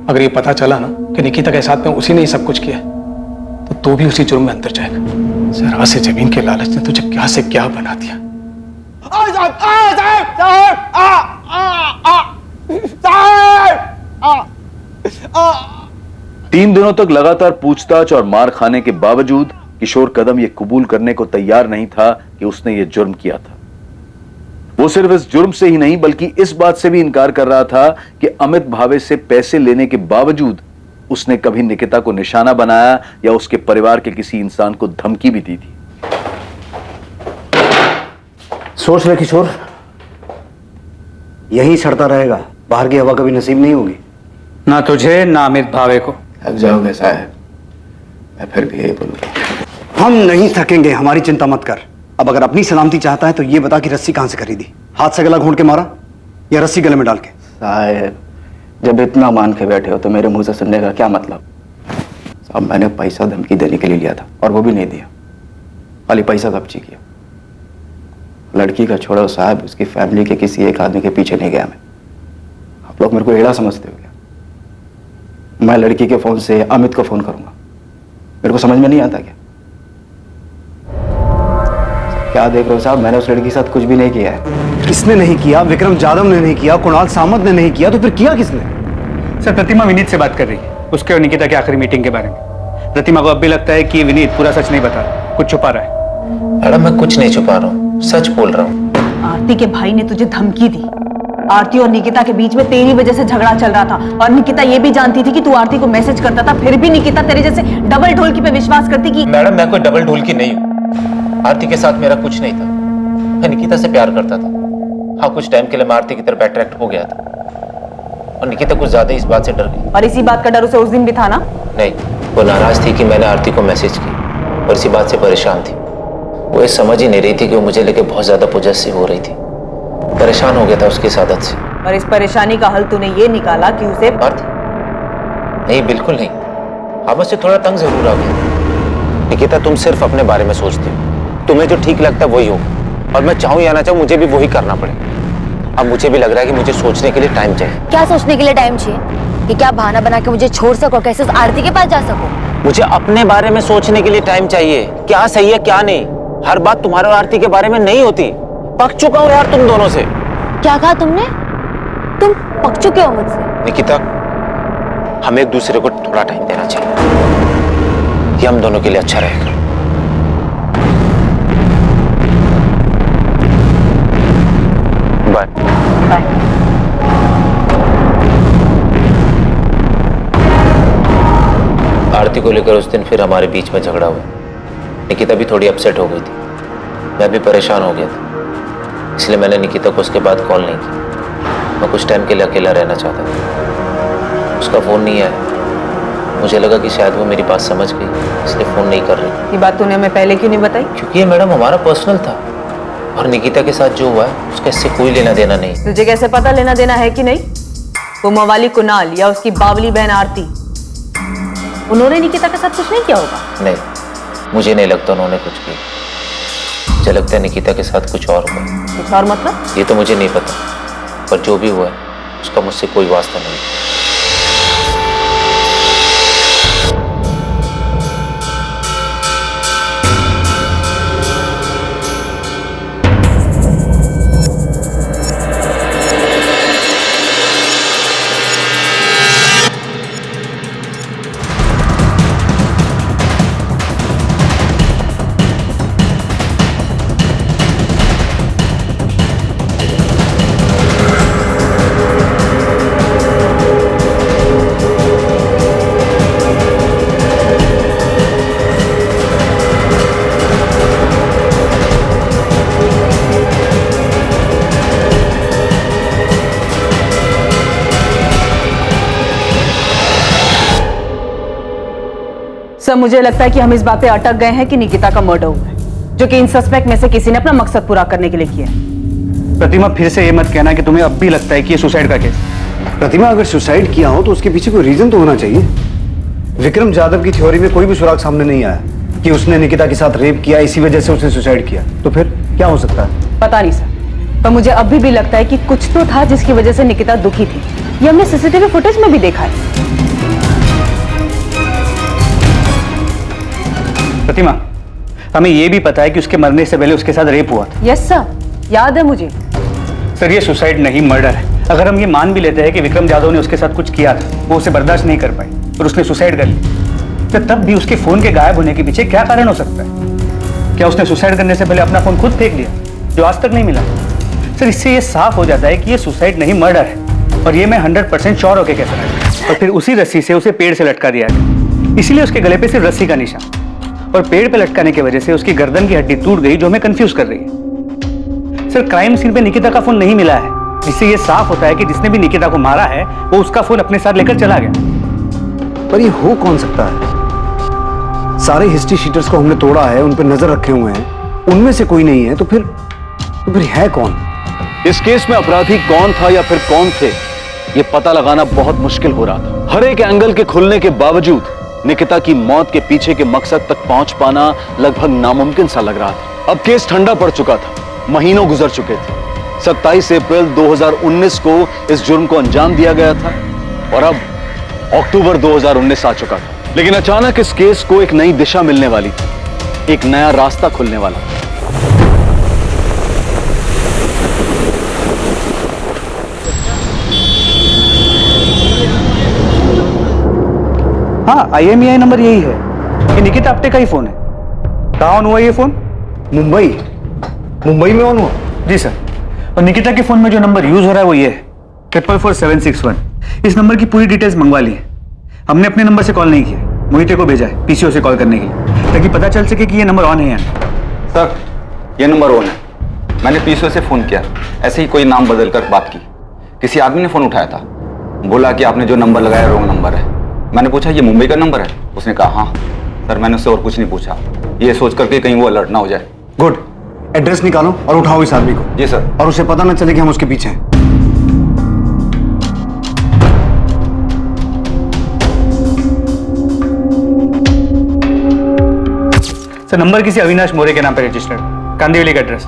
अगर ये पता चला ना कि निकिता के साथ में उसी ने ही सब कुछ किया तो तू भी उसी जुर्म में अंदर जाएगा। जरा से जमीन के लालच ने तुझे क्या से क्या बना दिया। तीन दिनों तक लगातार पूछताछ और मार खाने के बावजूद किशोर कदम ये कबूल करने को तैयार नहीं था कि उसने ये जुर्म किया था। वो सिर्फ इस जुर्म से ही नहीं बल्कि इस बात से भी इनकार कर रहा था कि अमित भावे से पैसे लेने के बावजूद उसने कभी निकिता को निशाना बनाया या उसके परिवार के किसी इंसान को धमकी भी दी थी। सोच ले किशोर, यही सड़ता रहेगा, बाहर की हवा कभी नसीब नहीं होगी। ना तुझे ना अमित भावे को। थक जाओगे साहब, मैं फिर भी यही बोलूंगा। हम नहीं थकेंगे, हमारी चिंता मत कर। अब अगर अपनी सलामती चाहता है तो ये बता कि रस्सी कहां से खरीदी? हाथ से गला घोंट के मारा या रस्सी गले में डाल के? साहब, जब इतना मान के बैठे हो तो मेरे मुंह से सुनने का क्या मतलब? साहब, मैंने पैसा धमकी देने के लिए लिया था और वो भी नहीं दिया, खाली पैसा कब्जी किया। लड़की का छोड़ो साहब, उसकी फैमिली के किसी एक आदमी के पीछे नहीं गया मैं। आप लोग मेरे को एड़ा समझते हो क्या? मैं लड़की के फोन से अमित को फोन करूंगा? मेरे को समझ में नहीं आता क्या? क्या देख रहे हो साहब, मैंने उस लड़की के साथ कुछ भी नहीं किया है। किसने नहीं किया? विक्रम जाधव ने नहीं किया, कुणाल सामंत ने नहीं किया, तो फिर किया किसने? सर, प्रतिमा विनीत से बात कर रही है, उसके और निकिता की आखिरी मीटिंग के बारे में। प्रतिमा को अब भी लगता है कि विनीत पूरा सच नहीं बता रहा, कुछ छुपा रहा है। मैडम, मैं कुछ नहीं छुपा रहा हूँ, सच बोल रहा हूँ। आरती के भाई ने तुझे धमकी दी। आरती और निकिता के बीच में तेरी वजह से झगड़ा चल रहा था, और निकिता ये भी जानती थी कि तू आरती को मैसेज करता था, फिर भी निकिता तेरे जैसे डबल ढोलकी पे विश्वास करती कि। मैडम, मैं कोई डबल ढोलकी नहीं हूँ। आरती के साथ मेरा कुछ नहीं था, मैं निकिता से प्यार करता था। हाँ, कुछ टाइम के लिए मैं आरती की तरफ अट्रैक्ट हो गया था, और निकिता कुछ ज्यादा इस बात से डर गई। और इसी बात का डर उसे उस दिन भी था ना? नहीं, वो नाराज थी कि मैंने आरती को मैसेज की, और इसी बात से परेशान थी। वो ये समझ ही नहीं रही थी कि वो मुझे लेके बहुत ज्यादा पोजेसिव हो रही थी। परेशान हो गया था उसकी इस आदत से। और इस परेशानी का हल तूने ये निकाला कि उसे। नहीं, बिल्कुल नहीं। हाँ, बस थोड़ा तंग जरूर आ गया। निकिता, तुम सिर्फ अपने बारे में सोचती हो, तुम्हें जो ठीक लगता है वही हो, और मैं चाहूँ या ना चाहूँ मुझे भी वही करना पड़े। अब मुझे भी लग रहा है कि मुझे सोचने के लिए टाइम चाहिए। क्या सोचने के लिए टाइम चाहिए? कि क्या बहाना बना के मुझे छोड़ सको, कैसे उस आरती के पास जा सको? मुझे अपने बारे में सोचने के लिए टाइम चाहिए, क्या सही है क्या नहीं। हर बात तुम्हारे और आरती के बारे में नहीं होती। पक चुका हूं यार तुम दोनों से। क्या कहा तुमने? तुम पक चुके हो मुझसे? निकिता, हमें एक दूसरे को थोड़ा टाइम देना चाहिए, ये हम दोनों के लिए अच्छा रहेगा। Bye bye. आरती को लेकर उस दिन फिर हमारे बीच में झगड़ा हुआ। निकिता भी थोड़ी अपसेट हो गई थी, मैं भी परेशान हो गया था, इसलिए मैंने निकिता को उसके बाद कॉल नहीं की। मैं कुछ टाइम के लिए अकेला रहना चाहता था। उसका फोन नहीं आया, मुझे लगा कि शायद वो मेरी बात समझ गई, इसलिए फोन नहीं कर रही। ये बात तूने हमें पहले क्यों नहीं बताई? क्योंकि ये मैडम हमारा पर्सनल था, और निकिता के साथ जो हुआ है उसका इससे कोई लेना देना नहीं। तुझे कैसे पता लेना देना है कि नहीं? वो मवाली कुणाल या उसकी बावली बहन आरती, उन्होंने निकिता के साथ कुछ नहीं किया होगा? नहीं, मुझे नहीं लगता उन्होंने कुछ किया। मुझे लगता है निकिता के साथ कुछ और हुआ। कुछ और मतलब? ये तो मुझे नहीं पता, पर जो भी हुआ है उसका मुझसे कोई वास्ता नहीं। सर, मुझे लगता है कि हम इस बात पे अटक गए हैं कि निकिता का मर्डर हुआ है, जो कि इन सस्पेक्ट में से किसी ने अपना मकसद पूरा करने के लिए किया है। प्रतिमा, फिर से ये मत कहना कि तुम्हें अब भी लगता है कि ये सुसाइड का केस। प्रतिमा, अगर सुसाइड किया हो तो उसके पीछे कोई रीजन तो होना चाहिए। विक्रम जाधव की थ्योरी में कोई भी सुराग सामने नहीं आया कि उसने निकिता के साथ रेप किया, इसी वजह से उसने सुसाइड किया। तो फिर क्या हो सकता है? पता नहीं सर, पर मुझे अभी भी लगता है कि कुछ तो था जिसकी वजह से निकिता दुखी थी। ये हमने सीसीटीवी फुटेज में भी देखा है। प्रतिमा, हमें यह भी पता है कि उसके मरने से पहले उसके साथ रेप हुआ था। यस सर, याद है मुझे। सर, ये सुसाइड नहीं मर्डर है। अगर हम ये मान भी लेते हैं कि विक्रम जाधव ने उसके साथ कुछ किया था, वो उसे बर्दाश्त नहीं कर पाई और उसने सुसाइड कर ली, तो तब भी उसके फोन के गायब होने के पीछे क्या कारण हो सकता है? क्या उसने सुसाइड करने से पहले अपना फोन खुद फेंक दिया, जो आज तक नहीं मिला? सर, इससे ये साफ हो जाता है कि ये सुसाइड नहीं मर्डर है, और ये मैं 100% श्योर होकर कह सकता हूं। और फिर उसी रस्सी से उसे पेड़ से लटका दिया गया, इसीलिए उसके गले पे सिर्फ रस्सी का निशान, और पेड़ पे लटकाने की वजह से उसकी गर्दन की हड्डी टूट गई, जो हमें कंफ्यूज कर रही है। सर, क्राइम सीन पे निकिता का फोन नहीं मिला है, जिससे ये साफ होता है कि जिसने भी निकिता को मारा है वो उसका फोन अपने साथ लेकर चला गया। पर ये हो कौन सकता है? सारे हिस्ट्री शीटर्स को हमने तोड़ा है, उन पर नजर रखे हुए हैं, उनमें से कोई नहीं है, तो फिर है कौन? इस केस में अपराधी कौन था या फिर कौन थे, ये पता लगाना बहुत मुश्किल हो रहा था। हर एक एंगल के खुलने के बावजूद निकिता की मौत के पीछे के मकसद तक पहुंच पाना लगभग नामुमकिन सा लग रहा था। अब केस ठंडा पड़ चुका था, महीनों गुजर चुके थे। 27 अप्रैल 2019 को इस जुर्म को अंजाम दिया गया था, और अब अक्टूबर 2019 आ चुका था। लेकिन अचानक इस केस को एक नई दिशा मिलने वाली थी, एक नया रास्ता खुलने वाला था। हाँ, IMEI नंबर यही है। ये निकिता आप्टे का ही फोन है। कहाँ ऑन हुआ ये फोन? मुंबई में ऑन हुआ? जी सर। और निकिता के फोन में जो नंबर यूज हो रहा है वो ये है 44761। इस नंबर की पूरी डिटेल्स मंगवा ली है। हमने अपने नंबर से कॉल नहीं किया, मोहिते को भेजा है PCO से कॉल करने के लिए, ताकि पता चल सके कि ये नंबर ऑन है या नहीं। सर, ये नंबर ऑन है। मैंने PCO से फोन किया, ऐसे ही कोई नाम बदल कर बात की। किसी आदमी ने फोन उठाया था, बोला कि आपने जो नंबर लगाया रॉन्ग नंबर है। मैंने पूछा ये मुंबई का नंबर है? उसने कहा हाँ। सर, मैंने उससे और कुछ नहीं पूछा, ये सोच करके कहीं वो अलर्ट ना हो जाए। गुड, एड्रेस निकालो और उठाओ इस आदमी को। जी सर। और उसे पता ना चले कि हम उसके पीछे हैं। सर, नंबर किसी अविनाश मोरे के नाम पर रजिस्टर्ड, कांदिवली का एड्रेस।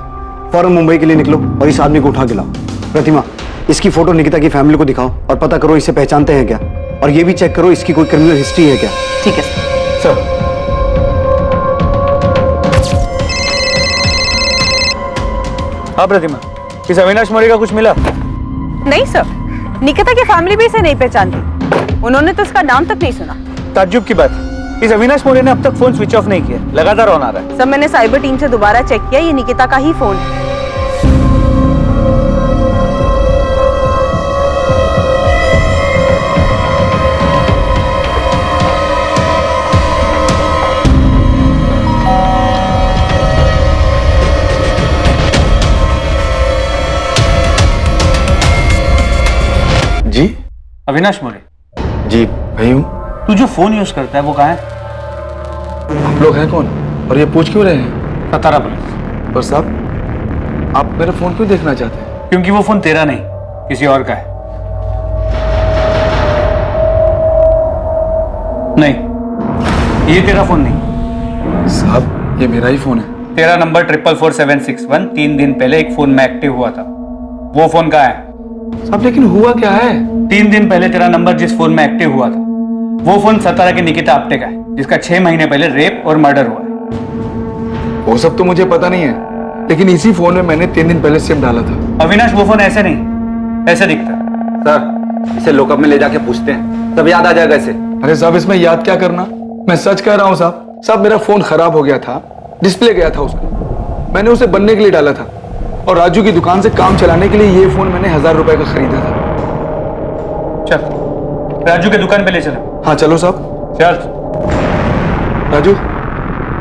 फौरन मुंबई के लिए निकलो और इस आदमी को उठा के लाओ। प्रतिमा, इसकी फोटो निकिता की फैमिली को दिखाओ और पता करो इसे पहचानते हैं क्या। और ये भी चेक करो इसकी कोई क्रिमिनल हिस्ट्री है क्या। ठीक है सर। हाँ प्रतिमा, इस अविनाश मौर्य का कुछ मिला? नहीं सर, निकिता की फैमिली भी इसे नहीं पहचानती, उन्होंने तो इसका नाम तक नहीं सुना। ताज्जुब की बात, इस अविनाश मौर्य ने अब तक फोन स्विच ऑफ नहीं किया, लगातार ऑन आ रहा है। सर मैंने साइबर टीम से दोबारा चेक किया, ये निकिता का ही फोन है। जी अविनाश मौर्य। जी भाई हूँ। तू जो फोन यूज करता है वो कहाँ है? आप लोग हैं कौन और ये पूछ क्यों रहे हैं? सतारा पुलिस। और साहब आप मेरा फोन क्यों देखना चाहते हैं? क्योंकि वो फोन तेरा नहीं, किसी और का है। नहीं, ये तेरा फोन नहीं। साहब ये मेरा ही फोन है। तेरा नंबर 444761 3 दिन पहले एक फोन में एक्टिव हुआ था, वो फोन कहाँ है? साहब लेकिन हुआ क्या है? 3 दिन पहले तेरा नंबर जिस फोन में एक्टिव हुआ था वो फोन सतारा के निकिता आप्टे का है, जिसका 6 महीने पहले रेप और मर्डर हुआ है। वो सब तो मुझे पता नहीं है, लेकिन इसी फोन में मैंने 3 दिन पहले सिम डाला था। अविनाश वो फोन ऐसे नहीं, ऐसे दिखता है। सर इसे लॉकअप में ले जाके पूछते हैं, तब याद आ जाएगा इसे। अरे साहब इसमें याद क्या करना, मैं सच कह रहा हूँ साहब। साहब मेरा फोन खराब हो गया था, डिस्प्ले गया था उसका, मैंने उसे बनने के लिए डाला था और राजू की दुकान से काम चलाने के लिए ये फोन मैंने 1000 रुपए का खरीदा था। चल राजू के दुकान पे ले चलो। हाँ चलो साहब। चल राजू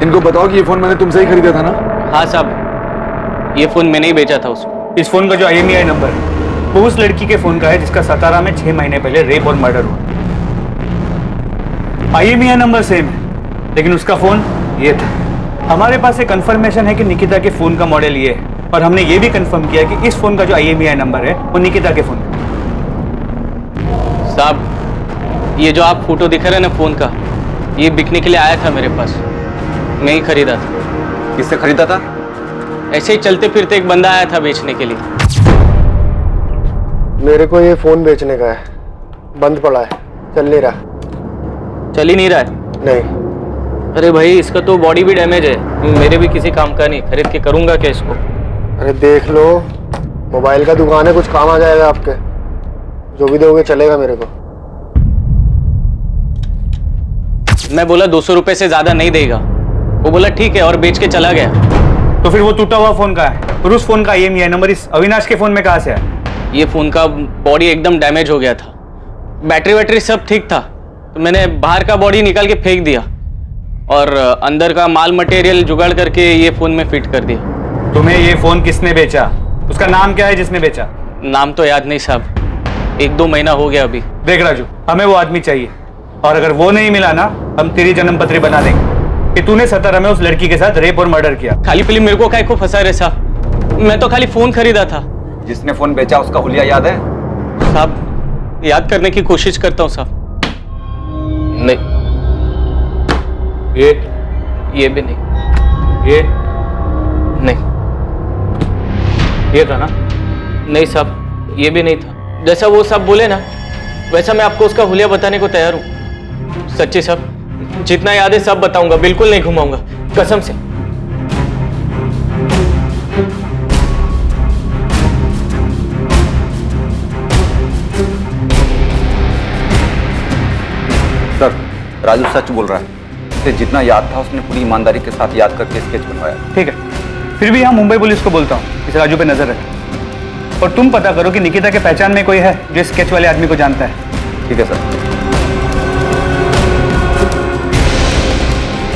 इनको बताओ कि ये फोन मैंने तुमसे ही खरीदा था ना? हाँ साहब, ये फोन मैंने ही बेचा था उसको। इस फोन का जो IMEI नंबर है वो उस लड़की के फोन का है जिसका सतारा में 6 महीने पहले रेप और मर्डर हुआ। IMEI नंबर सेम है, लेकिन उसका फोन ये था। हमारे पास एक कंफर्मेशन है कि निकिता के फोन का मॉडल ये है, और हमने ये भी कंफर्म किया कि इस फोन का जो IMEI नंबर है वो निकिता के फोन का। साहब ये जो आप फोटो दिखा रहे हैं ना फोन का, ये बिकने के लिए आया था मेरे पास, मैं ही खरीदा था। किससे खरीदा था? ऐसे ही चलते फिरते एक बंदा आया था बेचने के लिए। मेरे को ये फोन बेचने का है, बंद पड़ा है, चल नहीं रहा। चल ही नहीं रहा है? नहीं। अरे भाई इसका तो बॉडी भी डैमेज है, मेरे भी किसी काम का नहीं, खरीद के करूंगा क्या इसको? अरे देख लो, मोबाइल का दुकान है, कुछ काम आ जाएगा आपके, जो भी दोगे चलेगा मेरे को। मैं बोला 200 रुपए से ज्यादा नहीं देगा, वो बोला ठीक है और बेच के चला गया। तो फिर वो टूटा हुआ फोन का है और उस फोन का IMEI नंबर इस अविनाश के फोन में कहां से आया? ये फोन का बॉडी एकदम डैमेज हो गया था, बैटरी वैटरी सब ठीक था, तो मैंने बाहर का बॉडी निकाल के फेंक दिया और अंदर का माल मटेरियल जुगाड़ करके ये फोन में फिट कर दिया। तुम्हें ये फोन किसने बेचा? उसका नाम क्या है जिसने बेचा? नाम तो याद नहीं साहब, 1-2 महीना हो गया अभी। देख राजू, हमें वो आदमी चाहिए, और अगर वो नहीं मिला ना हम तेरी जन्म पत्री बना देंगे कि तूने सतारा में उस लड़की के साथ रेप और मर्डर किया। खाली पीली मेरे को काहे को फंसा रहे साहब, मैं तो खाली फोन खरीदा था। जिसने फोन बेचा उसका हुलिया याद है? साहब याद करने की कोशिश करता हूँ साहब। नहीं, ये भी नहीं, ये नहीं, ये था ना? नहीं साहब ये भी नहीं था। जैसा वो सब बोले ना वैसा मैं आपको उसका हुलिया बताने को तैयार हूँ। सच्ची साहब, जितना याद है सब बताऊंगा, बिल्कुल नहीं घुमाऊंगा, कसम से। सर राजू सच बोल रहा है, उसे जितना याद था उसने पूरी ईमानदारी के साथ याद करके स्केच बनवाया। ठीक है, फिर भी यहाँ मुंबई पुलिस को बोलता हूँ इस राजू पे नजर रखें, और तुम पता करो कि निकिता के पहचान में कोई है जो स्केच वाले आदमी को जानता है। ठीक है सर।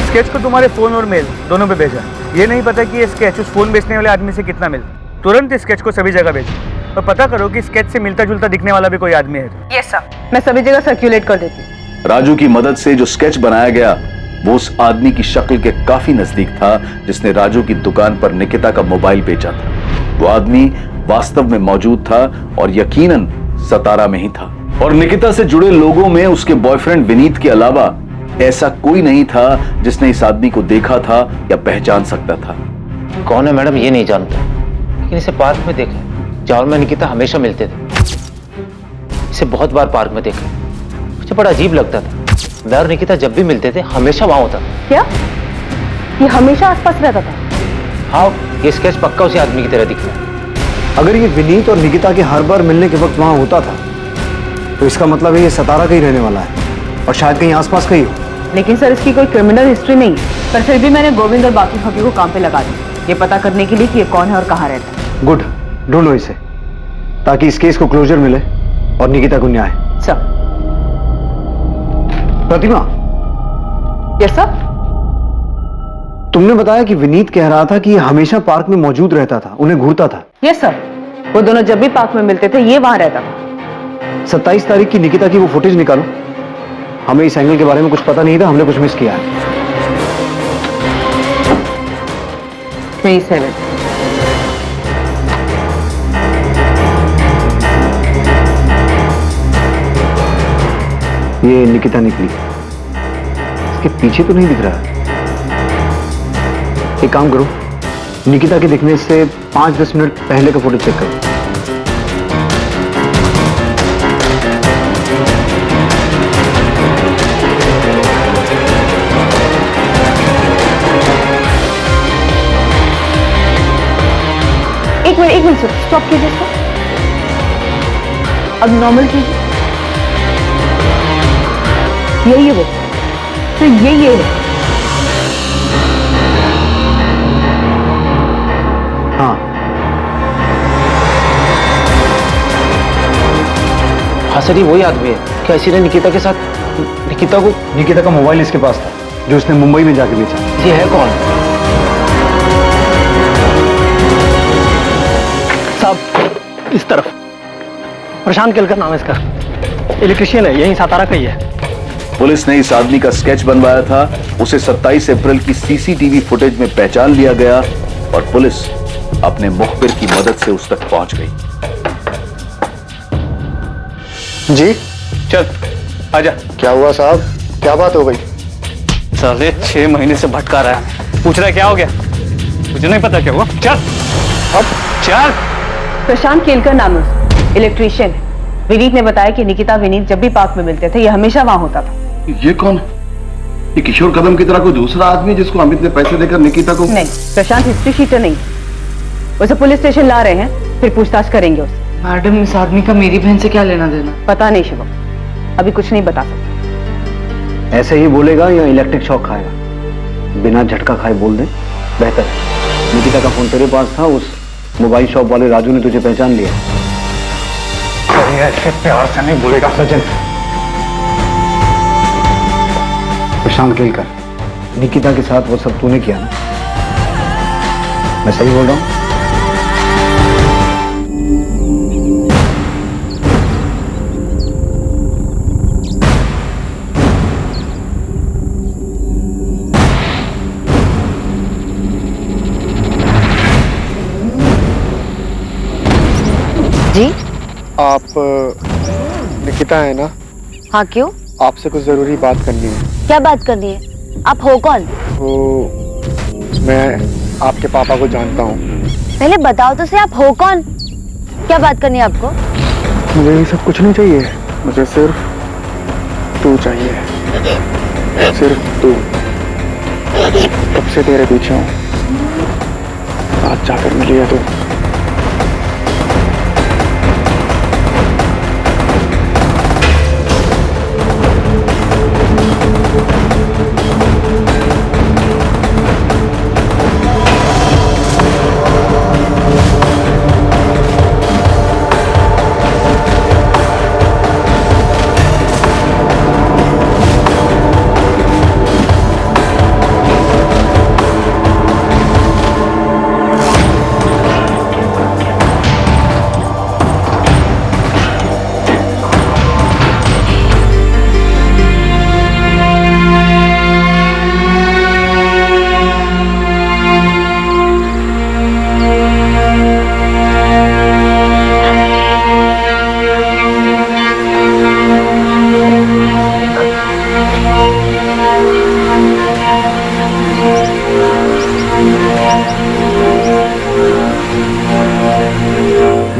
स्केच को तुम्हारे फोन और मेल दोनों पे भेजा, ये नहीं पता कि ये स्केच उस फोन बेचने वाले आदमी से कितना मिलता। तुरंत इस स्केच को सभी जगह भेजो और पता करो कि स्केच से मिलता जुलता दिखने वाला भी कोई आदमी है। यस सर, मैं सभी जगह सर्कुलेट कर देती हूँ। राजू की मदद से जो स्केच बनाया गया वो उस आदमी की शक्ल के काफी नजदीक था जिसने राजू की दुकान पर निकिता का मोबाइल बेचा था। वो आदमी वास्तव में मौजूद था और यकीनन सतारा में ही था, और निकिता से जुड़े लोगों में उसके बॉयफ्रेंड विनीत के अलावा ऐसा कोई नहीं था जिसने इस आदमी को देखा था या पहचान सकता था। कौन है मैडम ये नहीं जानता, लेकिन इसे पार्क में देखा है, जहाँ मैं निकिता हमेशा मिलते थे। इसे बहुत बार पार्क में देखा, मुझे बड़ा अजीब लगता था। मैं और निकिता जब भी मिलते थे हमेशा वहां होता था। क्या ये हमेशा आसपास रहता था? हाँ, ये स्केच पक्का उसी आदमी की तरह दिख रहा है। अगर ये विनीत और निकिता के हर बार मिलने के वक्त वहां होता था तो इसका मतलब है ये सतारा का ही रहने वाला है और शायद कहीं आसपास का ही हो। लेकिन सर इसकी कोई क्रिमिनल हिस्ट्री नहीं है, पर फिर भी मैंने गोविंद और बाकी फकी को काम पे लगा दिया ये पता करने के लिए कि ये कौन है और कहाँ रहता है। गुड, ढूंढो इसे ताकि इस केस को क्लोजर मिले और निकिता को न्याय। सर। प्रतिमा। Yes sir. तुमने बताया कि विनीत कह रहा था कि ये हमेशा पार्क में मौजूद रहता था, उन्हें घूरता था। यस सर, वो दोनों जब भी पार्क में मिलते थे ये वहां रहता था। 27 तारीख की निकिता की वो फुटेज निकालो। हमें इस एंगल के बारे में कुछ पता नहीं था, हमने कुछ मिस किया है। 27। ये निकिता निकली, इसके पीछे तो नहीं दिख रहा है। एक काम करो, निकिता के दिखने से 5-10 मिनट पहले का फोटो चेक करो। एक मिनट सर, स्टॉप कीजिए इसको। अब नॉर्मल कीजिए। यही है वो, तो यही है। हाँ हाँ सर, ये वही आदमी है। क्या इसी ने निकिता के साथ निकिता का मोबाइल इसके पास था जो उसने मुंबई में जाके बेचा। ये है कौन? साहब इस तरफ प्रशांत केलकर नाम है इसका, इलेक्ट्रिशियन है, यहीं सातारा का ही है। पुलिस ने इस आदमी का स्केच बनवाया था, उसे 27 अप्रैल की सीसीटीवी फुटेज में पहचान लिया गया और पुलिस अपने मुखबिर की मदद से उस तक पहुंच गई। जी चल आजा। क्या हुआ साहब, क्या बात हो गई? साले 6 महीने से भटका रहा है, पूछ रहा है क्या हो गया? मुझे नहीं पता क्या हुआ। चल अब चल। प्रशांत केलकर नाम है उसका, इलेक्ट्रिशियन है। विनीत ने बताया कि निकिता विनीत जब भी पार्क में मिलते थे ये हमेशा वहां होता था। ये कौन? ये किशोर कदम की तरह कोई दूसरा आदमी जिसको अमित ने पैसे देकर निकिता को? नहीं, प्रशांत हिस्ट्री शीटर नहीं। उसे पुलिस स्टेशन ला रहे हैं, फिर पूछताछ करेंगे उससे। मैडम, इस आदमी का मेरी बहन से क्या लेना देना? पता नहीं शिवम, अभी कुछ नहीं बता सकता। ऐसे ही बोलेगा या इलेक्ट्रिक शॉक खाएगा? बिना झटका खाए बोल दे, बेहतर है। निकिता का फोन तेरे पास था, उस मोबाइल शॉप वाले राजू ने तुझे पहचान लिया। ऐसे प्यार से नहीं बोलेगा सचिन। प्रशांत केलकर, निकिता के साथ वो सब तूने किया ना? मैं सही बोल रहा हूँ? जी आप निकिता है ना? हाँ, क्यों? आपसे कुछ जरूरी बात करनी है। क्या बात करनी है? आप हो कौन? वो मैं आपके पापा को जानता हूँ। पहले बताओ तो सही, आप हो कौन? क्या बात करनी है आपको? मुझे ये सब कुछ नहीं चाहिए, मुझे सिर्फ तू चाहिए, सिर्फ तू। कब से तेरे पीछे हूँ, आज जाकर मिली है तू।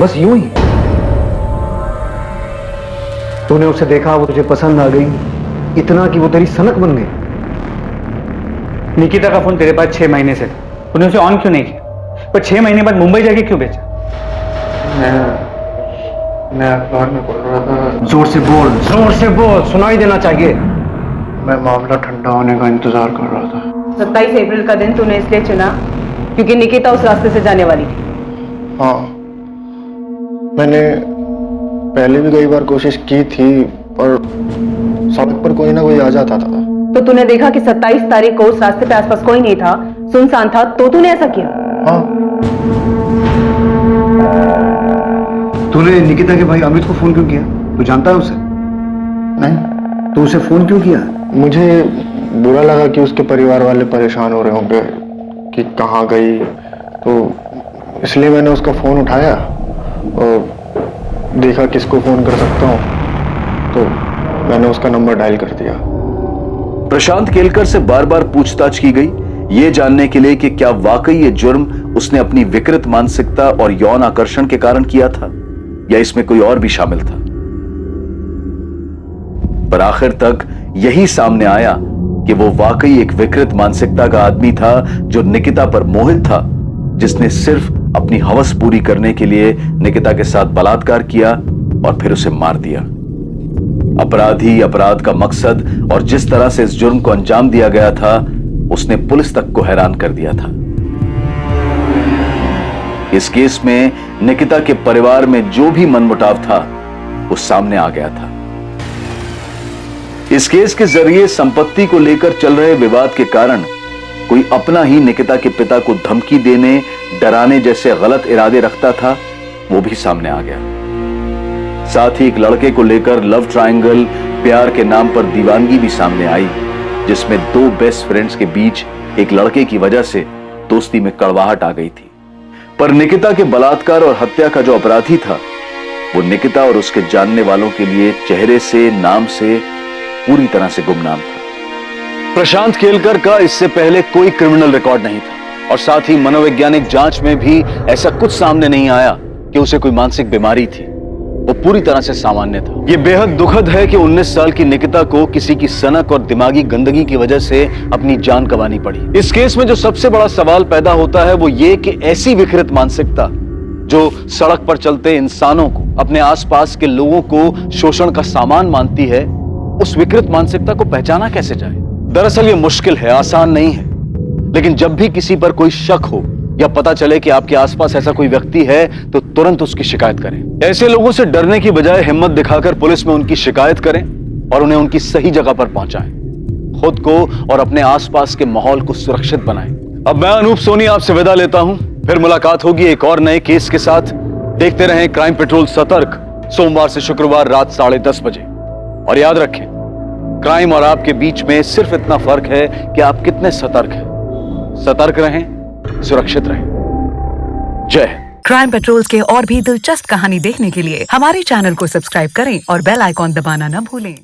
बस यूं ही? तूने उसे देखा, वो तुझे पसंद आ गई, इतना कि वो तेरी सनक बन गई। निकिता का फोन तेरे पास 6 महीने से था, तूने उसे ऑन क्यों नहीं किया? पर 6 महीने बाद मुंबई जाके क्यों बेचा? मैं अखबार में पढ़ रहा था। जोर से बोल, जोर से बोल, सुनाई देना चाहिए। मैं मामला ठंडा होने का इंतजार कर रहा था। 27 अप्रैल का दिन तूने इसलिए चुना क्योंकि निकिता उस रास्ते से जाने वाली थी। हाँ, मैंने पहले भी कई बार कोशिश की थी, पर सड़क पर कोई ना कोई आ जाता था। तो तूने देखा कि 27 तारीख को उस रास्ते पे आसपास कोई नहीं था, सुनसान था, तो तूने ऐसा किया? हाँ। तूने निकिता के भाई अमित को फोन क्यों किया? तू जानता है उसे? नहीं। तो उसे फोन क्यों किया? मुझे बुरा लगा कि उसके परिवार वाले परेशान हो रहे होंगे कि कहाँ गई, तो इसलिए मैंने उसका फोन उठाया और देखा किसको फोन कर सकता हूँ, तो मैंने उसका नंबर डायल कर दिया। प्रशांत केलकर से बार बार पूछताछ की गई, ये जानने के लिए कि क्या वाकई ये जुर्म उसने अपनी विकृत मानसिकता और यौन आकर्षण के कारण किया था या इसमें कोई और भी शामिल था। पर आखिर तक यही सामने आया कि वो वाकई एक विकृत मानसिकता का आदमी था जो निकिता पर मोहित था, जिसने सिर्फ अपनी हवस पूरी करने के लिए निकिता के साथ बलात्कार किया और फिर उसे मार दिया। अपराधी, अपराध का मकसद और जिस तरह से इस जुर्म को अंजाम दिया गया था, उसने पुलिस तक को हैरान कर दिया था। इस केस में निकिता के परिवार में जो भी मनमुटाव था वो सामने आ गया था। इस केस के जरिए संपत्ति को लेकर चल रहे विवाद के कारण कोई अपना ही निकिता के पिता को धमकी देने, डराने जैसे गलत इरादे रखता था, वो भी सामने आ गया। साथ ही एक लड़के को लेकर लव ट्रायंगल, प्यार के नाम पर दीवानगी भी सामने आई, जिसमें 2 बेस्ट फ्रेंड्स के बीच एक लड़के की वजह से दोस्ती में कड़वाहट आ गई थी। पर निकिता के बलात्कार और हत्या का जो अपराधी था, वो निकिता और उसके जानने वालों के लिए चेहरे से, नाम से पूरी तरह से गुमनाम था। प्रशांत केलकर का इससे पहले कोई क्रिमिनल रिकॉर्ड नहीं था और साथ ही मनोवैज्ञानिक जांच में भी ऐसा कुछ सामने नहीं आया कि उसे कोई मानसिक बीमारी थी। वो पूरी तरह से सामान्य था। यह बेहद दुखद है कि 19 साल की निकिता को किसी की सनक और दिमागी गंदगी की वजह से अपनी जान गंवानी पड़ी। इस केस में जो सबसे बड़ा सवाल पैदा होता है वो ये कि ऐसी विकृत मानसिकता जो सड़क पर चलते इंसानों को, अपने आसपास के लोगों को शोषण का सामान मानती है, उस विकृत मानसिकता को पहचाना कैसे जाए? दरअसल ये मुश्किल है, आसान नहीं है। लेकिन जब भी किसी पर कोई शक हो या पता चले कि आपके आसपास ऐसा कोई व्यक्ति है, तो तुरंत उसकी शिकायत करें। ऐसे लोगों से डरने की बजाय हिम्मत दिखाकर पुलिस में उनकी शिकायत करें और उन्हें उनकी सही जगह पर पहुंचाएं। खुद को और अपने आसपास के माहौल को सुरक्षित बनाएं। अब मैं अनूप सोनी आपसे विदा लेता हूं। फिर मुलाकात होगी एक और नए केस के साथ। देखते रहें क्राइम पेट्रोल सतर्क, सोमवार से शुक्रवार रात 10:30 बजे। और याद रखें, क्राइम और आपके बीच में सिर्फ इतना फर्क है कि आप कितने सतर्क हैं। सतर्क रहें, सुरक्षित रहें। जय हिंद। क्राइम पेट्रोल्स के और भी दिलचस्प कहानी देखने के लिए हमारे चैनल को सब्सक्राइब करें और बेल आइकॉन दबाना न भूलें।